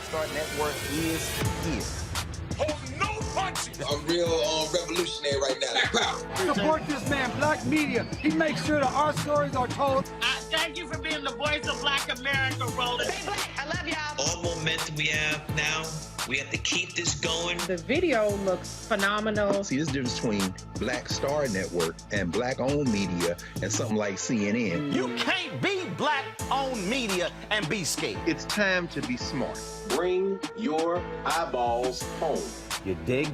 Star Network is here. Oh, no punches! I'm real revolutionary right now. Support this man, Black Media. He makes sure that our stories are told. Thank you for being the voice of Black America, Roland. Stay black. I love y'all. All momentum we have now, we have to keep this going. The video looks phenomenal. See, there's a difference between Black Star Network and Black-owned media and something like CNN. You can't be Black-owned media and be scared. It's time to be smart. Bring your eyeballs home. You dig?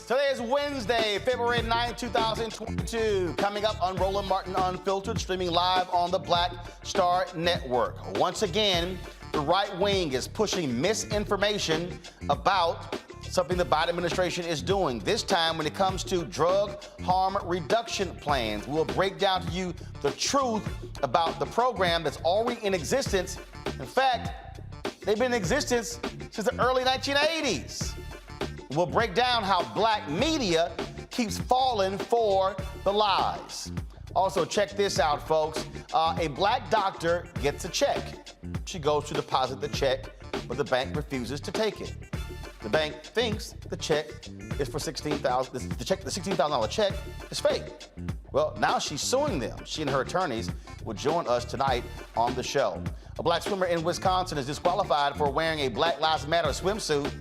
Today is Wednesday, February 9, 2022. Coming up on Roland Martin Unfiltered, streaming live on the Black Star Network. Once again, the right wing is pushing misinformation about something the Biden administration is doing. This time when it comes to drug harm reduction plans. We'll break down to you the truth about the program that's already in existence. In fact, they've been in existence since the early 1980s. We'll break down how Black media keeps falling for the lies. Also, check this out, folks. A Black doctor gets a check. She goes to deposit the check, but the bank refuses to take it. The bank thinks the check is for $16,000. The $16,000 check is fake. Well, now she's suing them. She and her attorneys will join us tonight on the show. A Black swimmer in Wisconsin is disqualified for wearing a Black Lives Matter swimsuit.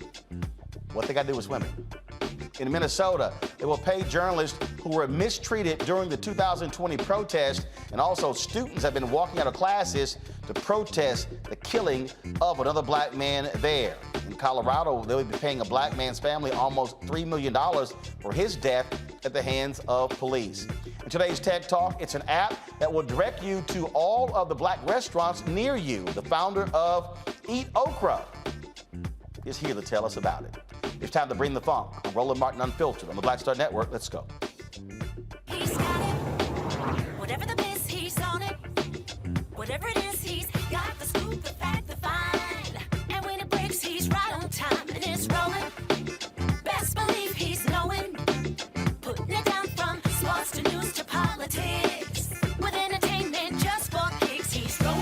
What they got to do with swimming? In Minnesota, they will pay journalists who were mistreated during the 2020 protest, and also students have been walking out of classes to protest the killing of another Black man there. In Colorado, they will be paying a Black man's family almost $3 million for his death at the hands of police. In today's Tech Talk, it's an app that will direct you to all of the Black restaurants near you. The founder of EatOkra is here to tell us about it. It's time to bring the funk on Roland Martin Unfiltered on the Black Star Network. Let's go. He's got it. Whatever the miss, he's on it. Whatever it is, he's got the scoop, the fact, the find. And when it breaks, he's right on time and it's rolling. Best believe he's knowing. Putting it down from sports to news to politics. With entertainment just for kicks, he's rolling.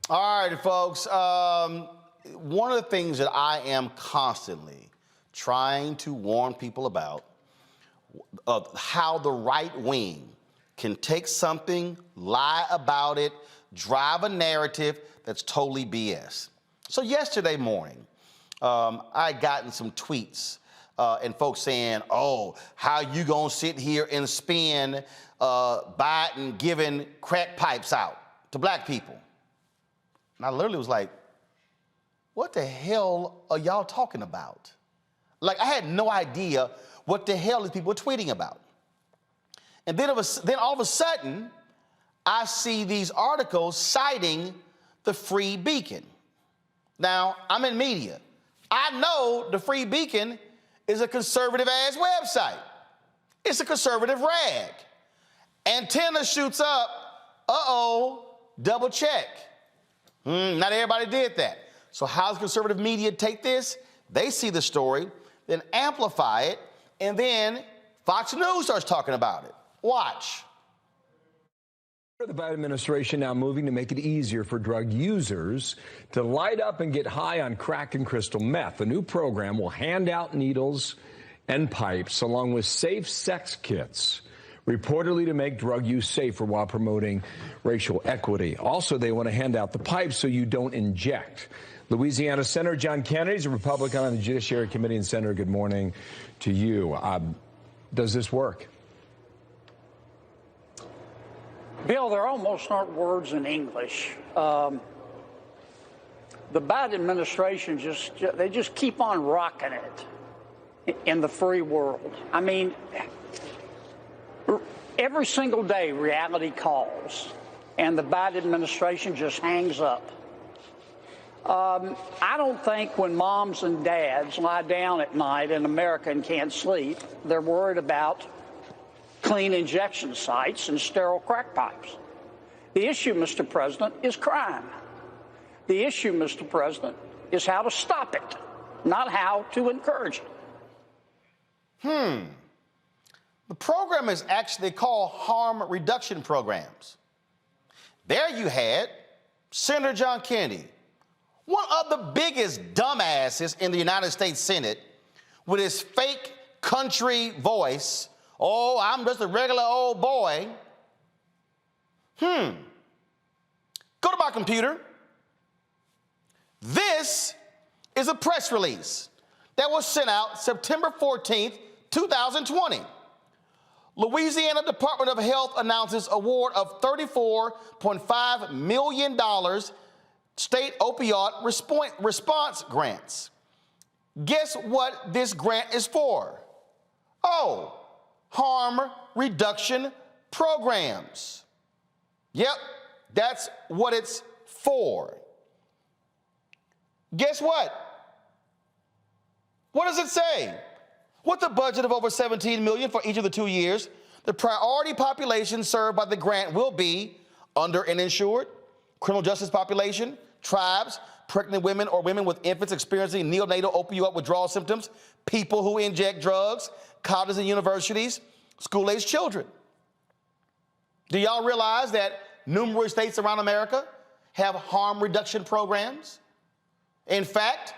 All right, folks. One of the things that I am constantly trying to warn people about how the right wing can take something, lie about it, drive a narrative that's totally BS. So yesterday morning, I had gotten some tweets and folks saying, oh, how you gonna sit here and spin Biden giving crack pipes out to Black people? And I literally was like, what the hell are y'all talking about? Like, I had no idea what the hell these people were tweeting about. And then all of a sudden, I see these articles citing the Free Beacon. Now, I'm in media. I know the Free Beacon is a conservative-ass website. It's a conservative rag. Antenna shoots up, uh-oh, double check. Not everybody did that. So how does conservative media take this? They see the story, then amplify it, and then Fox News starts talking about it. Watch. The Biden administration now moving to make it easier for drug users to light up and get high on crack and crystal meth. The new program will hand out needles and pipes along with safe sex kits, reportedly to make drug use safer while promoting racial equity. Also, they want to hand out the pipes so you don't inject. Louisiana Senator John Kennedy is a Republican on the Judiciary Committee. And Senator, good morning to you. Does this work? Bill, there almost aren't words in English. The Biden administration they just keep on rocking it in the free world. I mean, every single day reality calls, and the Biden administration just hangs up. I don't think when moms and dads lie down at night in America and can't sleep, they're worried about clean injection sites and sterile crack pipes. The issue, Mr. President, is crime. The issue, Mr. President, is how to stop it, not how to encourage it. The program is actually called harm reduction programs. There you had Senator John Kennedy, one of the biggest dumbasses in the United States Senate, with his fake country voice. Oh, I'm just a regular old boy. Go to my computer. This is a press release that was sent out September 14th, 2020. Louisiana Department of Health announces award of $34.5 million state opioid response grants. Guess what this grant is for? Oh, harm reduction programs. Yep, that's what it's for. Guess what? What does it say? With a budget of over $17 million for each of the 2 years, the priority population served by the grant will be under and insured, criminal justice population, tribes, pregnant women or women with infants experiencing neonatal opioid withdrawal symptoms, people who inject drugs, colleges and universities, school-aged children. Do y'all realize that numerous states around America have harm reduction programs? In fact,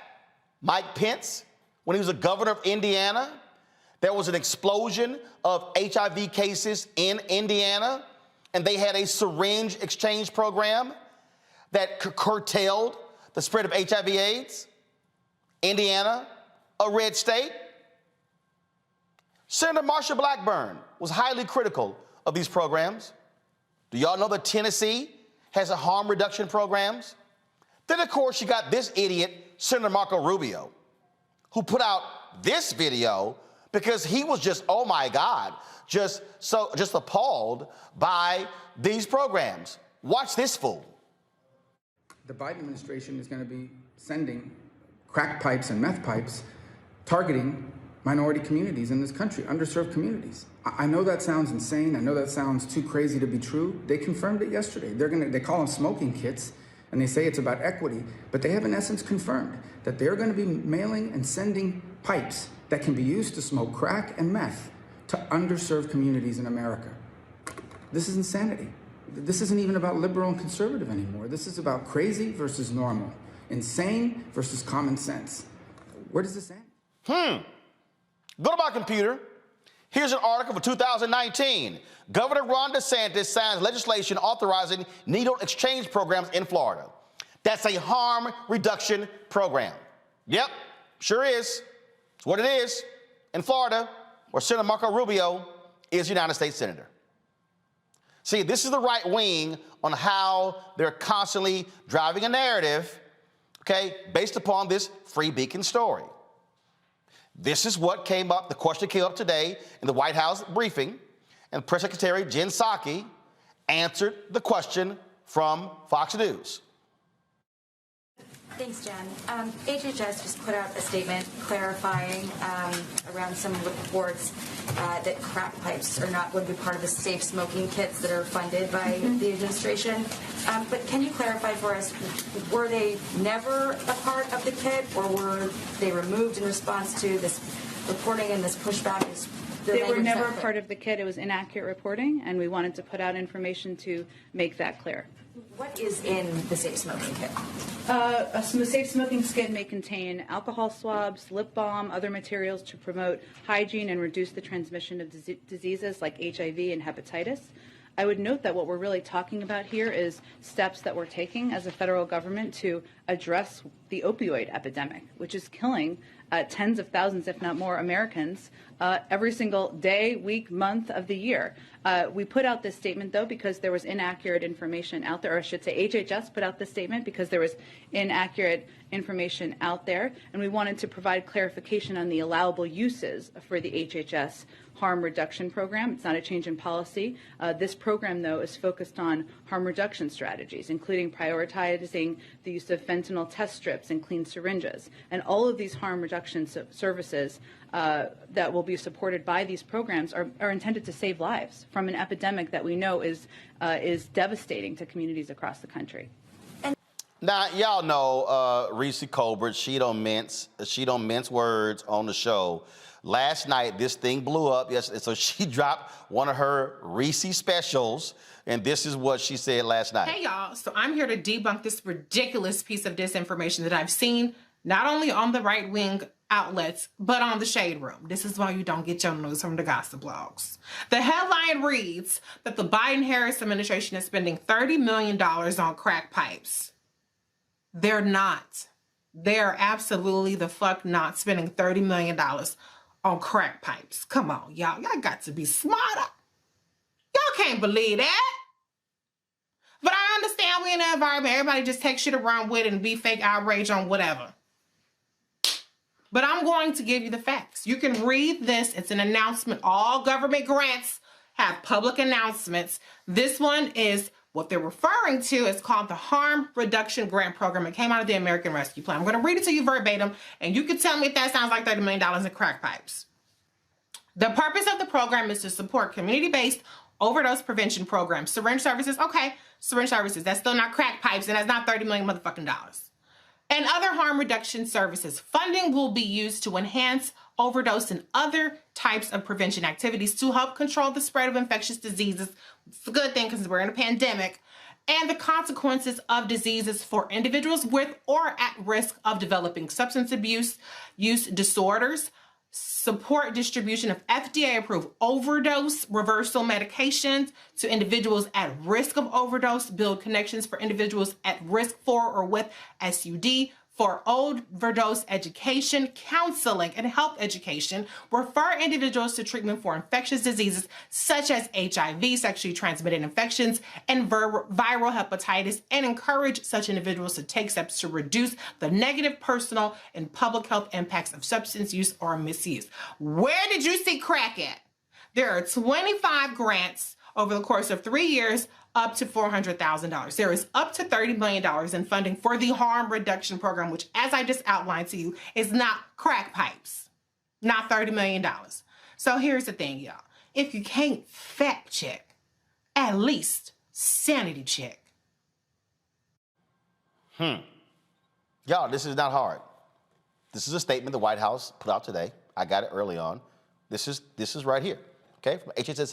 Mike Pence, when he was the governor of Indiana, there was an explosion of HIV cases in Indiana, and they had a syringe exchange program that curtailed the spread of HIV/AIDS. Indiana, a red state. Senator Marsha Blackburn was highly critical of these programs. Do y'all know that Tennessee has a harm reduction programs? Then, of course, you got this idiot, Senator Marco Rubio, who put out this video because he was just, oh my God, just appalled by these programs. Watch this fool. The Biden administration is going to be sending crack pipes and meth pipes targeting minority communities in this country, underserved communities. I know that sounds insane. I know that sounds too crazy to be true. They confirmed it yesterday. They call them smoking kits, and they say it's about equity, but they have in essence confirmed that they're going to be mailing and sending pipes that can be used to smoke crack and meth to underserved communities in America. This is insanity. This isn't even about liberal and conservative anymore. This is about crazy versus normal, insane versus common sense. Where does this end? Go to my computer. Here's an article for 2019. Governor Ron DeSantis signs legislation authorizing needle exchange programs in Florida. That's a harm reduction program. Yep, sure is. It's what it is in Florida, where Senator Marco Rubio is United States Senator. See, this is the right wing on how they're constantly driving a narrative, okay, based upon this Free Beacon story. This is what came up, the question came up today in the White House briefing, and Press Secretary Jen Psaki answered the question from Fox News. Thanks, Jen. HHS just put out a statement clarifying around some reports that crack pipes are not going to be part of the safe smoking kits that are funded by the administration. But can you clarify for us, were they never a part of the kit, or were they removed in response to this reporting and this pushback? They were never part of the kit. It was inaccurate reporting, and we wanted to put out information to make that clear. What is in the safe smoking kit? A safe smoking kit may contain alcohol swabs, lip balm, other materials to promote hygiene and reduce the transmission of diseases like HIV and hepatitis. I would note that what we're really talking about here is steps that we're taking as a federal government to address the opioid epidemic, which is killing tens of thousands, if not more, Americans every single day, week, month of the year. We put out this statement, though, because there was inaccurate information out there, or I should say HHS put out this statement because there was inaccurate information out there, and we wanted to provide clarification on the allowable uses for the HHS harm reduction program. It's not a change in policy. This program, though, is focused on harm reduction strategies, including prioritizing the use of fentanyl test strips and clean syringes. And all of these harm reduction services that will be supported by these programs are intended to save lives from an epidemic that we know is devastating to communities across the country. Now, y'all know Reecey Colbert, she don't mince words on the show. Last night, this thing blew up. Yes, so she dropped one of her Reecey specials, and this is what she said last night. Hey, y'all. So I'm here to debunk this ridiculous piece of disinformation that I've seen not only on the right-wing outlets, but on the Shade Room. This is why you don't get your news from the gossip blogs. The headline reads that the Biden-Harris administration is spending $30 million on crack pipes. They're not. They're absolutely the fuck not spending $30 million on crack pipes. Come on, y'all. Y'all got to be smarter. Y'all can't believe that. But I understand we're in an environment, everybody just takes shit around with and be fake outrage on whatever. But I'm going to give you the facts. You can read this. It's an announcement. All government grants have public announcements. This one is what they're referring to is called the Harm Reduction Grant Program. It came out of the American Rescue Plan. I'm going to read it to you verbatim, and you can tell me if that sounds like $30 million in crack pipes. The purpose of the program is to support community-based overdose prevention programs. Syringe services, okay, syringe services. That's still not crack pipes, and that's not $30 million motherfucking dollars. And other harm reduction services. Funding will be used to enhance overdose and other types of prevention activities to help control the spread of infectious diseases. It's a good thing because we're in a pandemic. And the consequences of diseases for individuals with or at risk of developing substance abuse use disorders. Support distribution of FDA-approved overdose reversal medications to individuals at risk of overdose, build connections for individuals at risk for or with SUD, for overdose education, counseling, and health education, refer individuals to treatment for infectious diseases such as HIV, sexually transmitted infections, and viral hepatitis, and encourage such individuals to take steps to reduce the negative personal and public health impacts of substance use or misuse. Where did you see crack at? There are 25 grants over the course of 3 years, up to $400,000. There is up to $30 million in funding for the harm reduction program, which, as I just outlined to you, is not crack pipes, not $30 million. So here's the thing, y'all. If you can't fact check, at least sanity check. Y'all, this is not hard. This is a statement the White House put out today. I got it early on. This is right here, okay? From HHS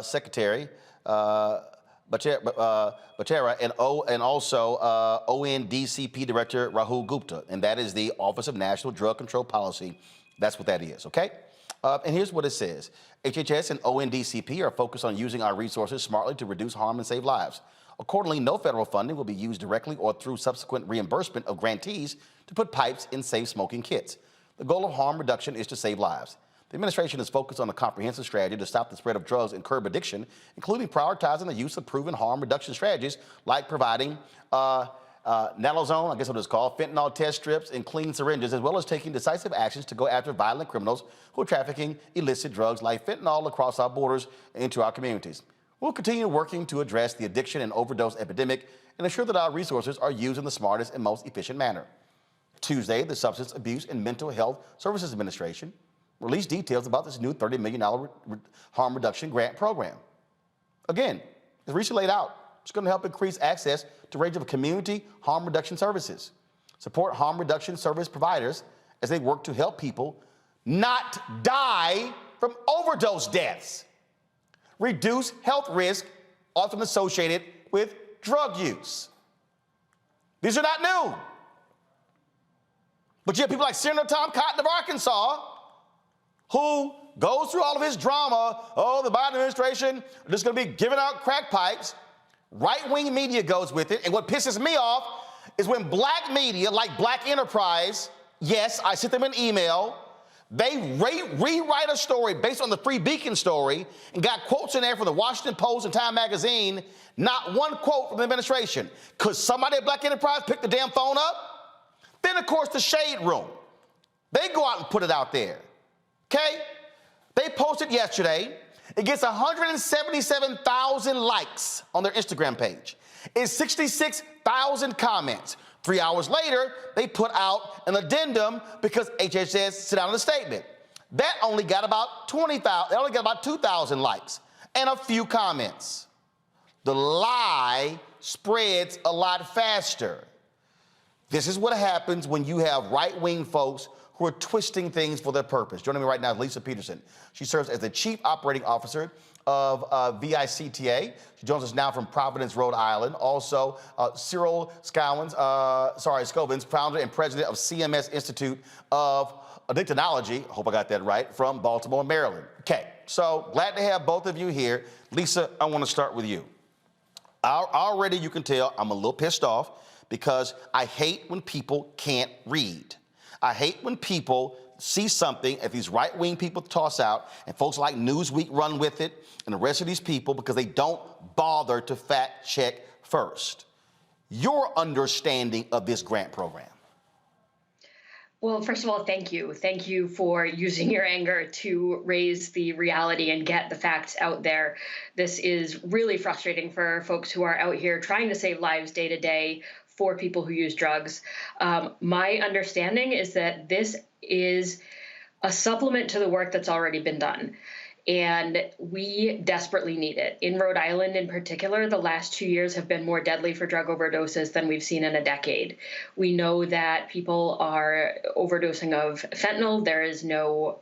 Secretary Batera and also ONDCP Director Rahul Gupta, and that is the Office of National Drug Control Policy. That's what that is, okay? And here's what it says. HHS and ONDCP are focused on using our resources smartly to reduce harm and save lives. Accordingly, no federal funding will be used directly or through subsequent reimbursement of grantees to put pipes in safe smoking kits. The goal of harm reduction is to save lives. The administration is focused on a comprehensive strategy to stop the spread of drugs and curb addiction, including prioritizing the use of proven harm reduction strategies like providing naloxone, I guess what it's called, fentanyl test strips, and clean syringes, as well as taking decisive actions to go after violent criminals who are trafficking illicit drugs like fentanyl across our borders and into our communities. We'll continue working to address the addiction and overdose epidemic and ensure that our resources are used in the smartest and most efficient manner. Tuesday, the Substance Abuse and Mental Health Services Administration released details about this new $30 million harm reduction grant program. Again, as recently laid out, it's going to help increase access to a range of community harm reduction services, support harm reduction service providers as they work to help people not die from overdose deaths, reduce health risk often associated with drug use. These are not new. But you have people like Senator Tom Cotton of Arkansas, who goes through all of his drama. Oh, the Biden administration are just going to be giving out crack pipes. Right-wing media goes with it. And what pisses me off is when black media, like Black Enterprise, yes, I sent them an email, they rewrite a story based on the Free Beacon story and got quotes in there from the Washington Post and Time Magazine, not one quote from the administration. Could somebody at Black Enterprise pick the damn phone up? Then, of course, the Shade Room. They go out and put it out there, okay? They posted yesterday. It gets 177,000 likes on their Instagram page. It's 66,000 comments. 3 hours later, they put out an addendum because HHS sent out a statement. That only got about 20,000, they only got about 2,000 likes and a few comments. The lie spreads a lot faster. This is what happens when you have right-wing folks who are twisting things for their purpose. Joining me right now is Lisa Peterson. She serves as the Chief Operating Officer of VICTA. She joins us now from Providence, Rhode Island. Also, Cyril Scovins, founder and president of CMS Institute of Addictonology, I hope I got that right, from Baltimore, Maryland. Okay, so glad to have both of you here. Lisa, I want to start with you. Already you can tell I'm a little pissed off because I hate when people can't read. I hate when people see something that these right-wing people toss out and folks like Newsweek run with it and the rest of these people because they don't bother to fact check first. Your understanding of this grant program. Well, first of all, thank you. Thank you for using your anger to raise the reality and get the facts out there. This is really frustrating for folks who are out here trying to save lives day to day for people who use drugs. My understanding is that this is a supplement to the work that's already been done. And we desperately need it. In Rhode Island in particular, the last 2 years have been more deadly for drug overdoses than we've seen in a decade. We know that people are overdosing of fentanyl. There is no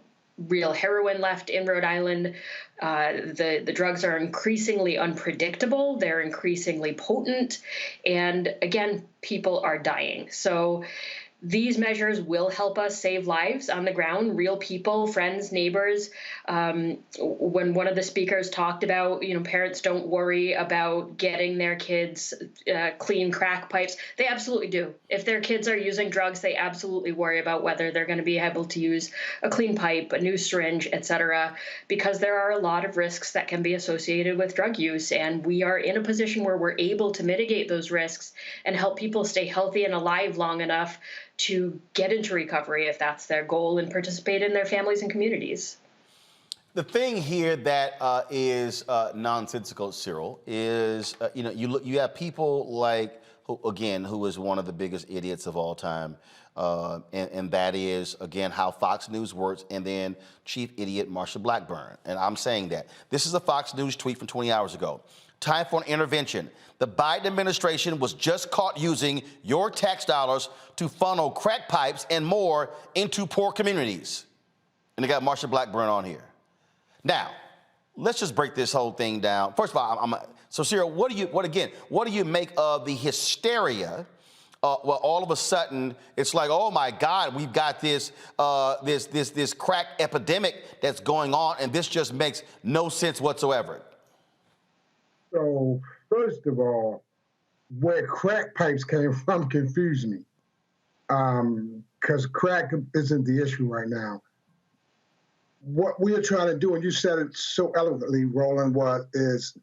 real heroin left in Rhode Island. The drugs are increasingly unpredictable. They're increasingly potent. And again, people are dying. So these measures will help us save lives on the ground, real people, friends, neighbors. When one of the speakers talked about, parents don't worry about getting their kids clean crack pipes, they absolutely do. If their kids are using drugs, they absolutely worry about whether they're going to be able to use a clean pipe, a new syringe, et cetera, because there are a lot of risks that can be associated with drug use. And we are in a position where we're able to mitigate those risks and help people stay healthy and alive long enough to get into recovery if that's their goal and participate in their families and communities. The thing here that is nonsensical, Cyril, is you have people like who is one of the biggest idiots of all time, and that is again how Fox News works, and then chief idiot Marsha Blackburn. And I'm saying that this is a Fox News tweet from 20 hours ago. Time for an intervention. The Biden administration was just caught using your tax dollars to funnel crack pipes and more into poor communities. And they got Marsha Blackburn on here. Now, let's just break this whole thing down. First of all, so Cyril, what do you make of the hysteria? Well, all of a sudden, it's like, oh my God, we've got this crack epidemic that's going on, and this just makes no sense whatsoever. So, first of all, where crack pipes came from confused me, because crack isn't the issue right now. What we are trying to do, and you said it so eloquently, Roland, is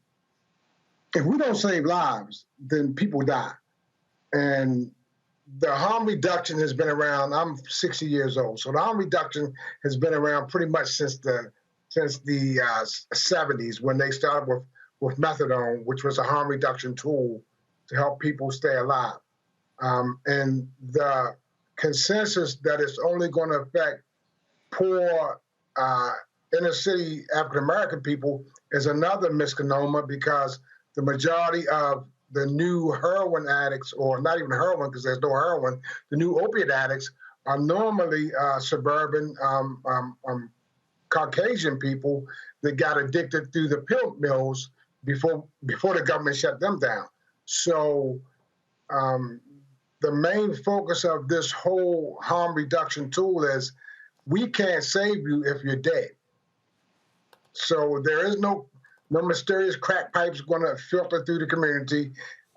if we don't save lives, then people die. And the harm reduction has been around. I'm 60 years old, so the harm reduction has been around pretty much since the 70s when they started with methadone, which was a harm reduction tool to help people stay alive. And the consensus that it's only going to affect poor inner city African-American people is another misnomer, because the majority of the new heroin addicts, or not even heroin because there's no heroin, the new opiate addicts are normally suburban Caucasian people that got addicted through the pill mills before the government shut them down. So the main focus of this whole harm reduction tool is we can't save you if you're dead. So there is no mysterious crack pipes going to filter through the community.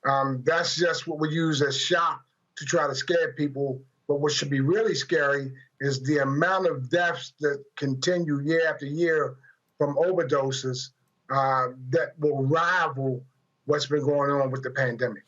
That's just what we use as shock to try to scare people. But what should be really scary is the amount of deaths that continue year after year from overdoses that will rival what's been going on with the pandemic.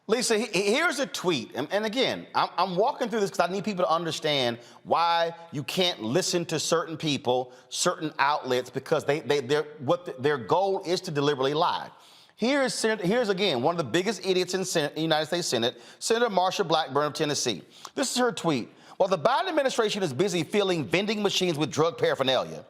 Lisa, here's a tweet. And again, I'm walking through this because I need people to understand why you can't listen to certain people, certain outlets, because their goal is to deliberately lie. Here's again, one of the biggest idiots in the United States Senate, Senator Marsha Blackburn of Tennessee. This is her tweet. While the Biden administration is busy filling vending machines with drug paraphernalia,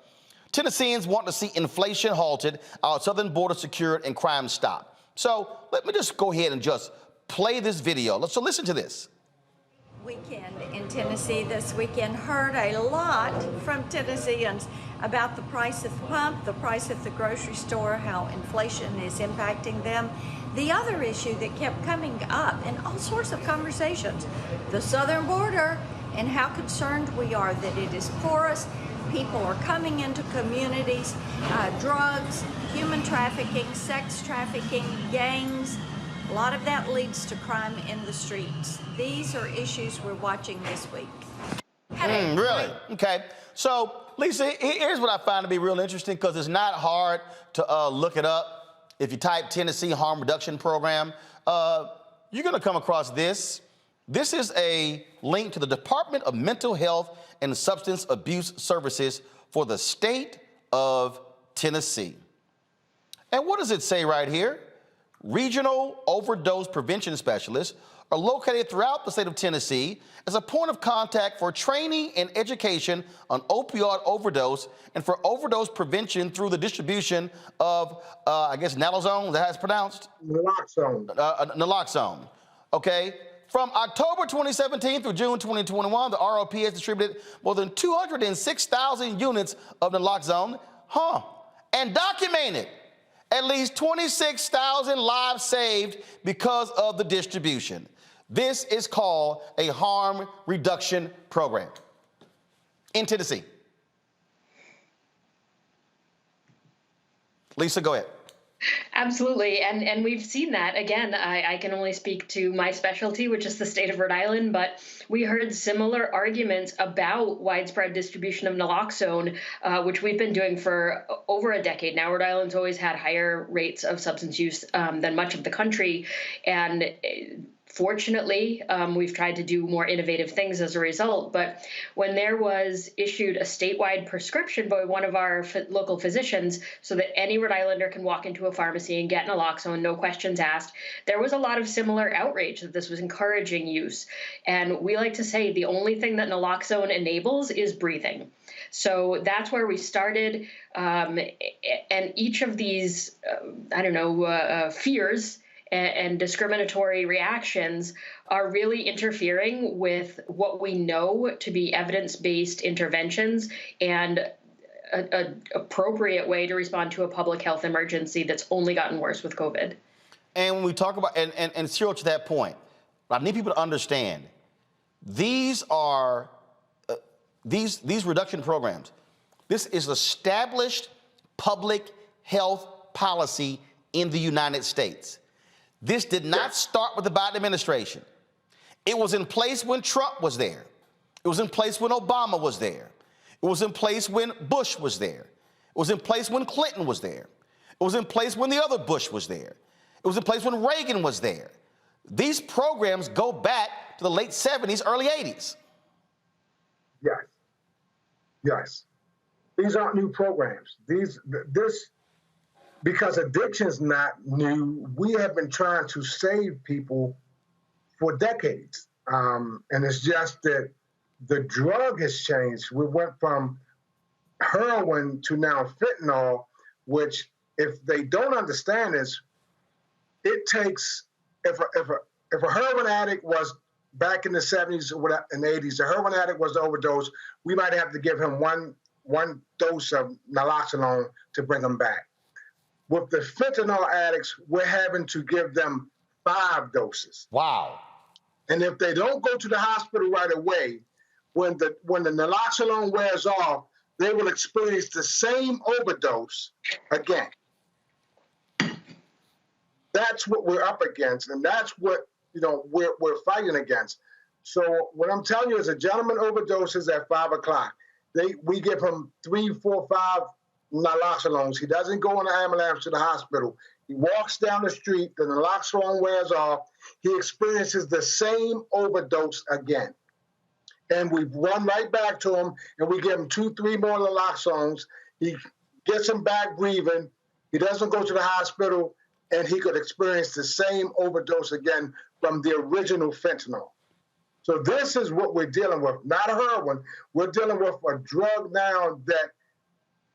Tennesseans want to see inflation halted, our southern border secured, and crime stopped. So let me just go ahead and just play this video. So listen to this. Weekend in Tennessee this weekend, heard a lot from Tennesseans about the price at the pump, the price at the grocery store, how inflation is impacting them. The other issue that kept coming up in all sorts of conversations, the southern border and how concerned we are that it is porous. People are coming into communities, drugs, human trafficking, sex trafficking, gangs. A lot of that leads to crime in the streets. These are issues we're watching this week. Really? Okay. So, Lisa, here's what I find to be real interesting, because it's not hard to look it up. If you type Tennessee Harm Reduction Program, you're going to come across this. This is a link to the Department of Mental Health and Substance Abuse Services for the state of Tennessee. And what does it say right here? Regional overdose prevention specialists are located throughout the state of Tennessee as a point of contact for training and education on opioid overdose and for overdose prevention through the distribution of, I guess, naloxone, is that how it's pronounced? Naloxone. Naloxone, okay? From October 2017 through June 2021, the ROP has distributed more than 206,000 units of naloxone, and documented at least 26,000 lives saved because of the distribution. This is called a harm reduction program in Tennessee. Lisa, go ahead. Absolutely. And we've seen that. Again, I can only speak to my specialty, which is the state of Rhode Island, but we heard similar arguments about widespread distribution of naloxone, which we've been doing for over a decade now. Rhode Island's always had higher rates of substance use than much of the country. And fortunately, we've tried to do more innovative things as a result. But when there was issued a statewide prescription by one of our local physicians so that any Rhode Islander can walk into a pharmacy and get naloxone, no questions asked, there was a lot of similar outrage that this was encouraging use. And we like to say the only thing that naloxone enables is breathing. So that's where we started. And each of these, fears and discriminatory reactions are really interfering with what we know to be evidence-based interventions and an appropriate way to respond to a public health emergency that's only gotten worse with COVID. And when we talk about, and Cyril, to that point, I need people to understand, these are, these reduction programs, this is established public health policy in the United States. This did not start with the Biden administration. It was in place when Trump was there. It was in place when Obama was there. It was in place when Bush was there. It was in place when Clinton was there. It was in place when the other Bush was there. It was in place when Reagan was there. These programs go back to the late 70s, early 80s. Yes. These aren't new programs. Because addiction's not new, we have been trying to save people for decades. And it's just that the drug has changed. We went from heroin to now fentanyl, which, if they don't understand this, it takes, if a heroin addict was back in the 70s and 80s, the heroin addict was the overdose, we might have to give him one dose of naloxone to bring him back. With the fentanyl addicts, we're having to give them 5 doses. Wow. And if they don't go to the hospital right away, when the naloxone wears off, they will experience the same overdose again. That's what we're up against, and that's what we're fighting against. So what I'm telling you is, a gentleman overdoses at 5 o'clock. We give him 3, 4, 5 naloxone. He doesn't go in the ambulance to the hospital. He walks down the street, the naloxone wears off. He experiences the same overdose again. And we run right back to him, and we give him 2, 3 more naloxones. He gets him back breathing. He doesn't go to the hospital, and he could experience the same overdose again from the original fentanyl. So this is what we're dealing with, not heroin. We're dealing with a drug now that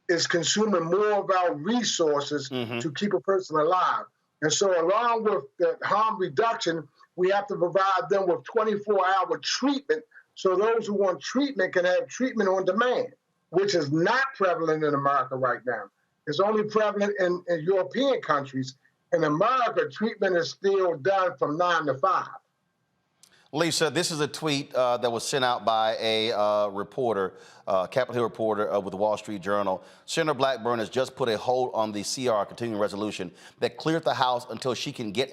is consuming more of our resources to keep a person alive. And so along with the harm reduction, we have to provide them with 24-hour treatment, so those who want treatment can have treatment on demand, which is not prevalent in America right now. It's only prevalent in European countries. In America, treatment is still done from 9 to 5. Lisa, this is a tweet that was sent out by a reporter, Capitol Hill reporter with the Wall Street Journal. Senator Blackburn has just put a hold on the CR, continuing resolution, that cleared the House until she can get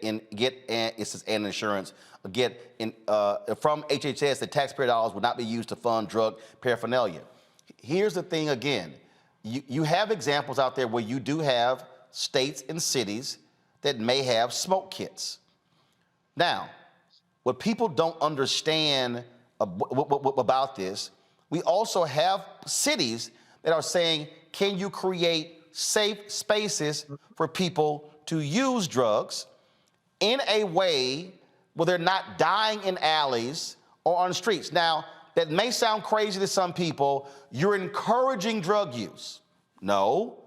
insurance, from HHS that taxpayer dollars would not be used to fund drug paraphernalia. Here's the thing again. You have examples out there where you do have states and cities that may have smoke kits. Now, what people don't understand about this, we also have cities that are saying, can you create safe spaces for people to use drugs in a way where they're not dying in alleys or on the streets? Now, that may sound crazy to some people. You're encouraging drug use. No.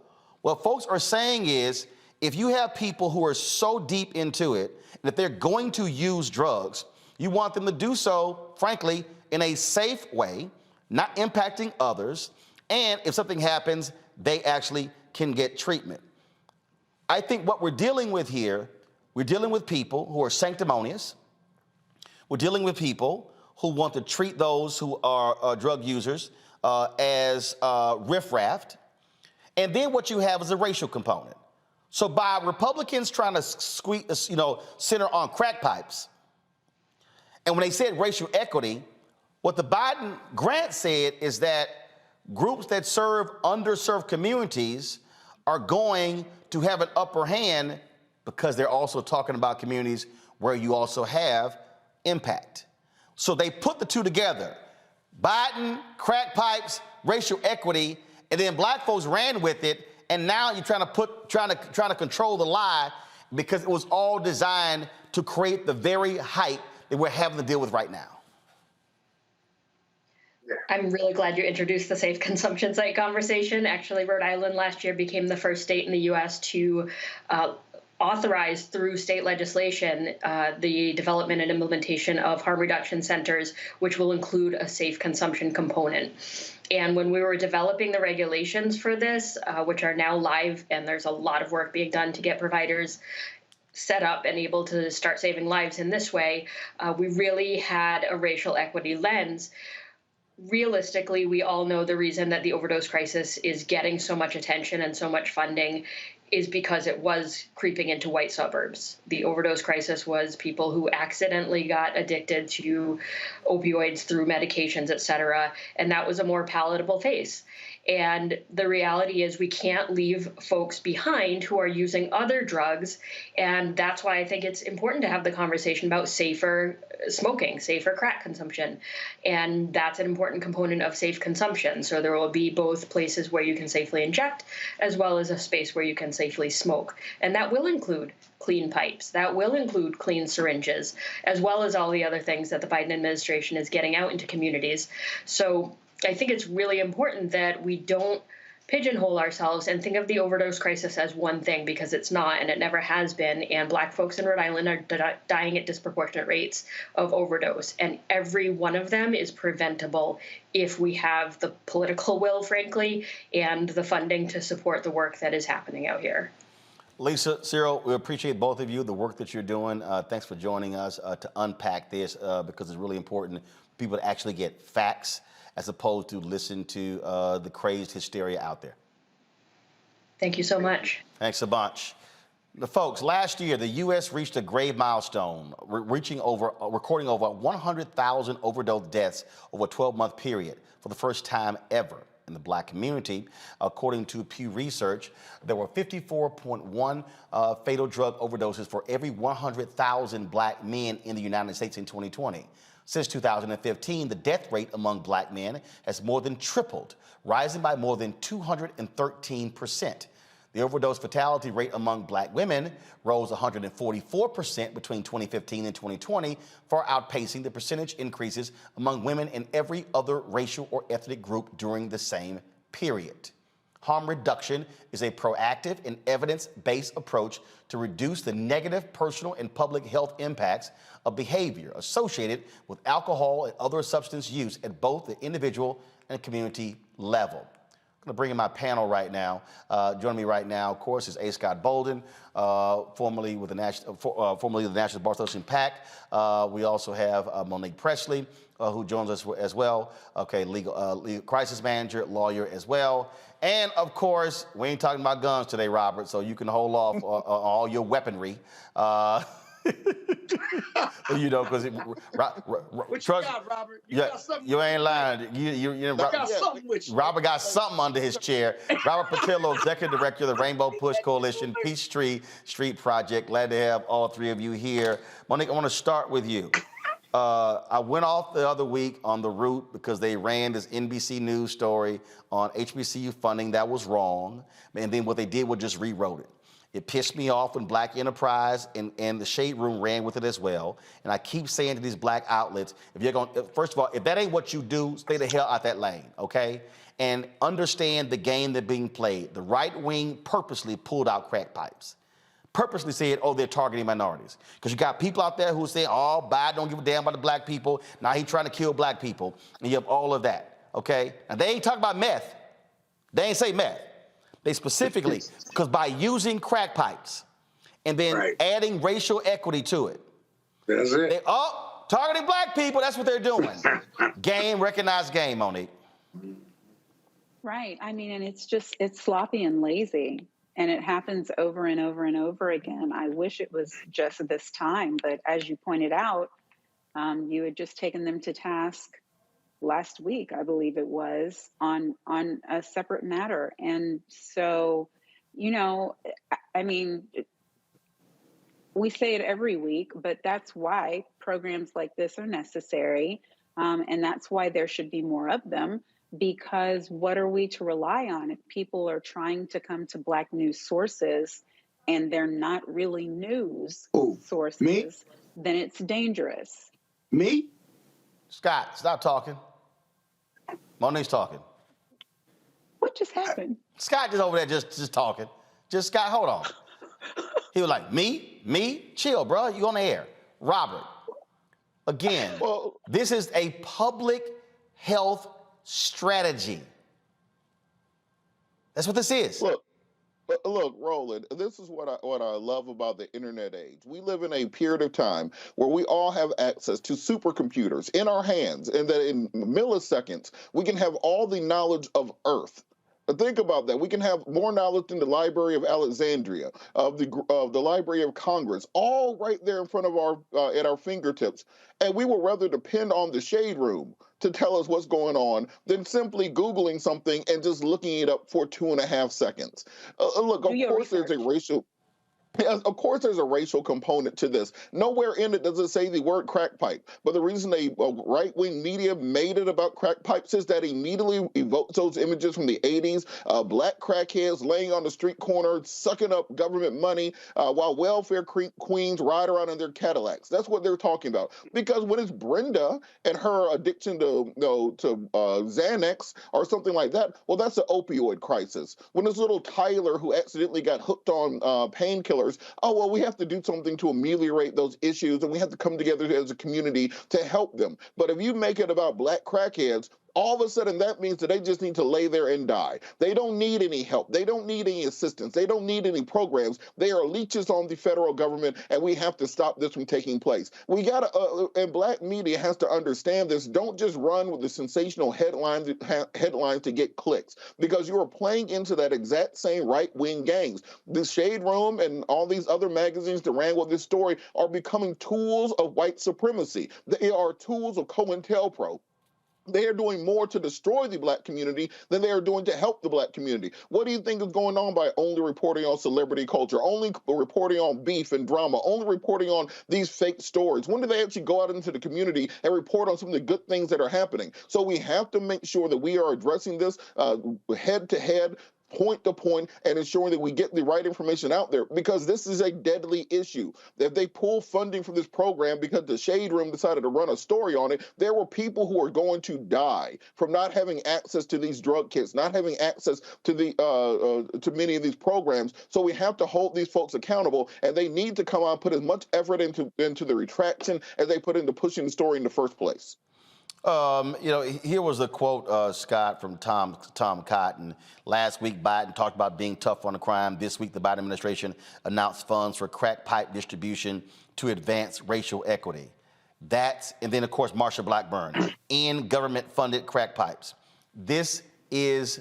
What folks are saying is, if you have people who are so deep into it, and if they're going to use drugs, you want them to do so, frankly, in a safe way, not impacting others, and if something happens, they actually can get treatment. I think what we're dealing with here, we're dealing with people who are sanctimonious. We're dealing with people who want to treat those who are drug users as riffraff. And then what you have is a racial component. So by Republicans trying to center on crack pipes, and when they said racial equity, what the Biden grant said is that groups that serve underserved communities are going to have an upper hand because they're also talking about communities where you also have impact. So they put the two together. Biden, crack pipes, racial equity, and then black folks ran with it, and now you're trying to control the lie because it was all designed to create the very hype that we're having to deal with right now. I'm really glad you introduced the safe consumption site conversation. Actually, Rhode Island last year became the first state in the U.S. to authorize through state legislation the development and implementation of harm reduction centers, which will include a safe consumption component. And when we were developing the regulations for this, which are now live, and there's a lot of work being done to get providers set up and able to start saving lives in this way, we really had a racial equity lens. Realistically, we all know the reason that the overdose crisis is getting so much attention and so much funding is because it was creeping into white suburbs. The overdose crisis was people who accidentally got addicted to opioids through medications, et cetera, and that was a more palatable face. And the reality is we can't leave folks behind who are using other drugs, and that's why I think it's important to have the conversation about safer smoking, safer crack consumption. And that's an important component of safe consumption. So there will be both places where you can safely inject, as well as a space where you can safely smoke. And that will include clean pipes. That will include clean syringes, as well as all the other things that the Biden administration is getting out into communities. So I think it's really important that we don't pigeonhole ourselves and think of the overdose crisis as one thing, because it's not, and it never has been. And Black folks in Rhode Island are dying at disproportionate rates of overdose. And every one of them is preventable if we have the political will, frankly, and the funding to support the work that is happening out here. Lisa, Cyril, we appreciate both of you, the work that you're doing. Thanks for joining us to unpack this because it's really important for people to actually get facts as opposed to listen to the crazed hysteria out there. Thank you so much. Thanks a bunch. Folks, last year, the U.S. reached a grave milestone, recording over 100,000 overdose deaths over a 12-month period for the first time ever in the black community. According to Pew Research, there were 54.1 fatal drug overdoses for every 100,000 black men in the United States in 2020. Since 2015, the death rate among black men has more than tripled, rising by more than 213%. The overdose fatality rate among black women rose 144% between 2015 and 2020, far outpacing the percentage increases among women in every other racial or ethnic group during the same period. Harm reduction is a proactive and evidence-based approach to reduce the negative personal and public health impacts of behavior associated with alcohol and other substance use at both the individual and community level. I'm going to bring in my panel right now. Joining me right now, of course, is A. Scott Bolden, formerly the National Bar Association PAC. We also have Monique Presley, who joins us as well. Okay, legal crisis manager, lawyer as well. And of course, we ain't talking about guns today, Robert, so you can hold off on all your weaponry. You know, because what you got, Robert? You got something? You ain't lying. I got something with you. Robert got something under his chair. Robert Patillo, Executive Director of the Rainbow Push Coalition, Peachtree Street Project. Glad to have all three of you here. Monique, I want to start with you. I went off the other week on the route because they ran this NBC News story on HBCU funding that was wrong. And then what they did was just rewrote it. It pissed me off when Black Enterprise and the Shade Room ran with it as well. And I keep saying to these black outlets, if you're going, first of all, if that ain't what you do, stay the hell out that lane, okay? And understand the game that's being played. The right wing purposely pulled out crack pipes. Purposely said, oh, they're targeting minorities. Because you got people out there who say, oh, Biden don't give a damn about the black people. Now he's trying to kill black people. And you have all of that, okay? And they ain't talking about meth. They ain't say meth. They specifically, because by using crack pipes and then adding racial equity to it. That's it. They, targeting black people, that's what they're doing. Game, recognized game, Monique. Right. I mean, and it's sloppy and lazy. And it happens over and over and over again. I wish it was just this time. But as you pointed out, you had just taken them to task last week, I believe it was, on a separate matter. And so, you know, I mean, we say it every week, but that's why programs like this are necessary. And that's why there should be more of them, because what are we to rely on if people are trying to come to Black news sources and they're not really news sources, me? Then it's dangerous. Me? Scott, stop talking. Monique's talking. What just happened? Scott just over there just talking. Just, Scott, hold on. He was like, me? Chill, bro. You on the air. Robert, again, this is a public health strategy. That's what this is. Look, Roland, this is what I love about the internet age. We live in a period of time where we all have access to supercomputers in our hands, and that in milliseconds, we can have all the knowledge of Earth. Think about that. We can have more knowledge than the Library of Alexandria, of the Library of Congress, all right there in front of at our fingertips. And we would rather depend on the Shade Room to tell us what's going on than simply Googling something and just looking it up for 2.5 seconds. Look, of course there's a racial... Yes, of course there's a racial component to this. Nowhere in it does it say the word crack pipe. But the reason right-wing media made it about crack pipes is that immediately evokes those images from the 80s, black crackheads laying on the street corner, sucking up government money, while welfare queens ride around in their Cadillacs. That's what they're talking about. Because when it's Brenda and her addiction to Xanax or something like that, well, that's an opioid crisis. When it's little Tyler who accidentally got hooked on painkillers, oh, well, we have to do something to ameliorate those issues, and we have to come together as a community to help them. But if you make it about black crackheads, all of a sudden that means that they just need to lay there and die. They don't need any help. They don't need any assistance. They don't need any programs. They are leeches on the federal government, and we have to stop this from taking place. We got to, and black media has to understand this. Don't just run with the sensational headlines to get clicks, because you are playing into that exact same right-wing gangs. The Shade Room and all these other magazines that ran with this story are becoming tools of white supremacy. They are tools of COINTELPRO. They are doing more to destroy the black community than they are doing to help the black community. What do you think is going on by only reporting on celebrity culture, only reporting on beef and drama, only reporting on these fake stories? When do they actually go out into the community and report on some of the good things that are happening? So we have to make sure that we are addressing this head to head, point to point, and ensuring that we get the right information out there, because this is a deadly issue. If they pull funding from this program because the Shade Room decided to run a story on it, there were people who are going to die from not having access to these drug kits, not having access to the to many of these programs. So we have to hold these folks accountable, and they need to come out and put as much effort into the retraction as they put into pushing the story in the first place. Here was the quote, Scott, from Tom Cotton. Last week, Biden talked about being tough on the crime. This week, the Biden administration announced funds for crack pipe distribution to advance racial equity. And then, of course, Marsha Blackburn, in government-funded crack pipes. This is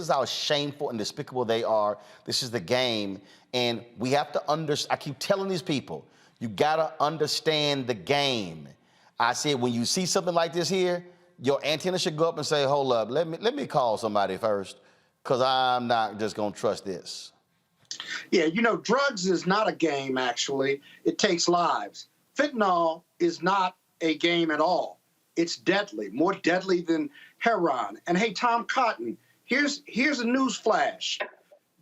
how shameful and despicable they are. This is the game, and we have to understand. I keep telling these people, you gotta understand the game. I said, when you see something like this here, your antenna should go up and say, hold up, let me call somebody first, because I'm not just going to trust this. Yeah, drugs is not a game, actually. It takes lives. Fentanyl is not a game at all. It's deadly, more deadly than heroin. And hey, Tom Cotton, here's a news flash.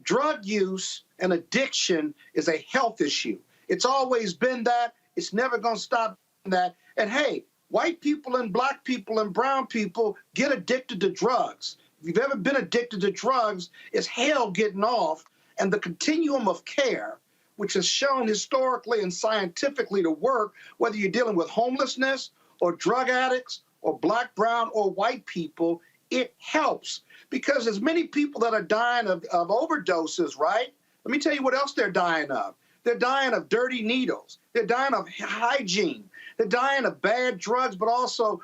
Drug use and addiction is a health issue. It's always been that. It's never going to stop that. And hey, white people and black people and brown people get addicted to drugs. If you've ever been addicted to drugs, it's hell getting off. And the continuum of care, which is shown historically and scientifically to work, whether you're dealing with homelessness or drug addicts or black, brown, or white people, it helps. Because there's many people that are dying of overdoses, right? Let me tell you what else they're dying of. They're dying of dirty needles. They're dying of hygiene. They're dying of bad drugs, but also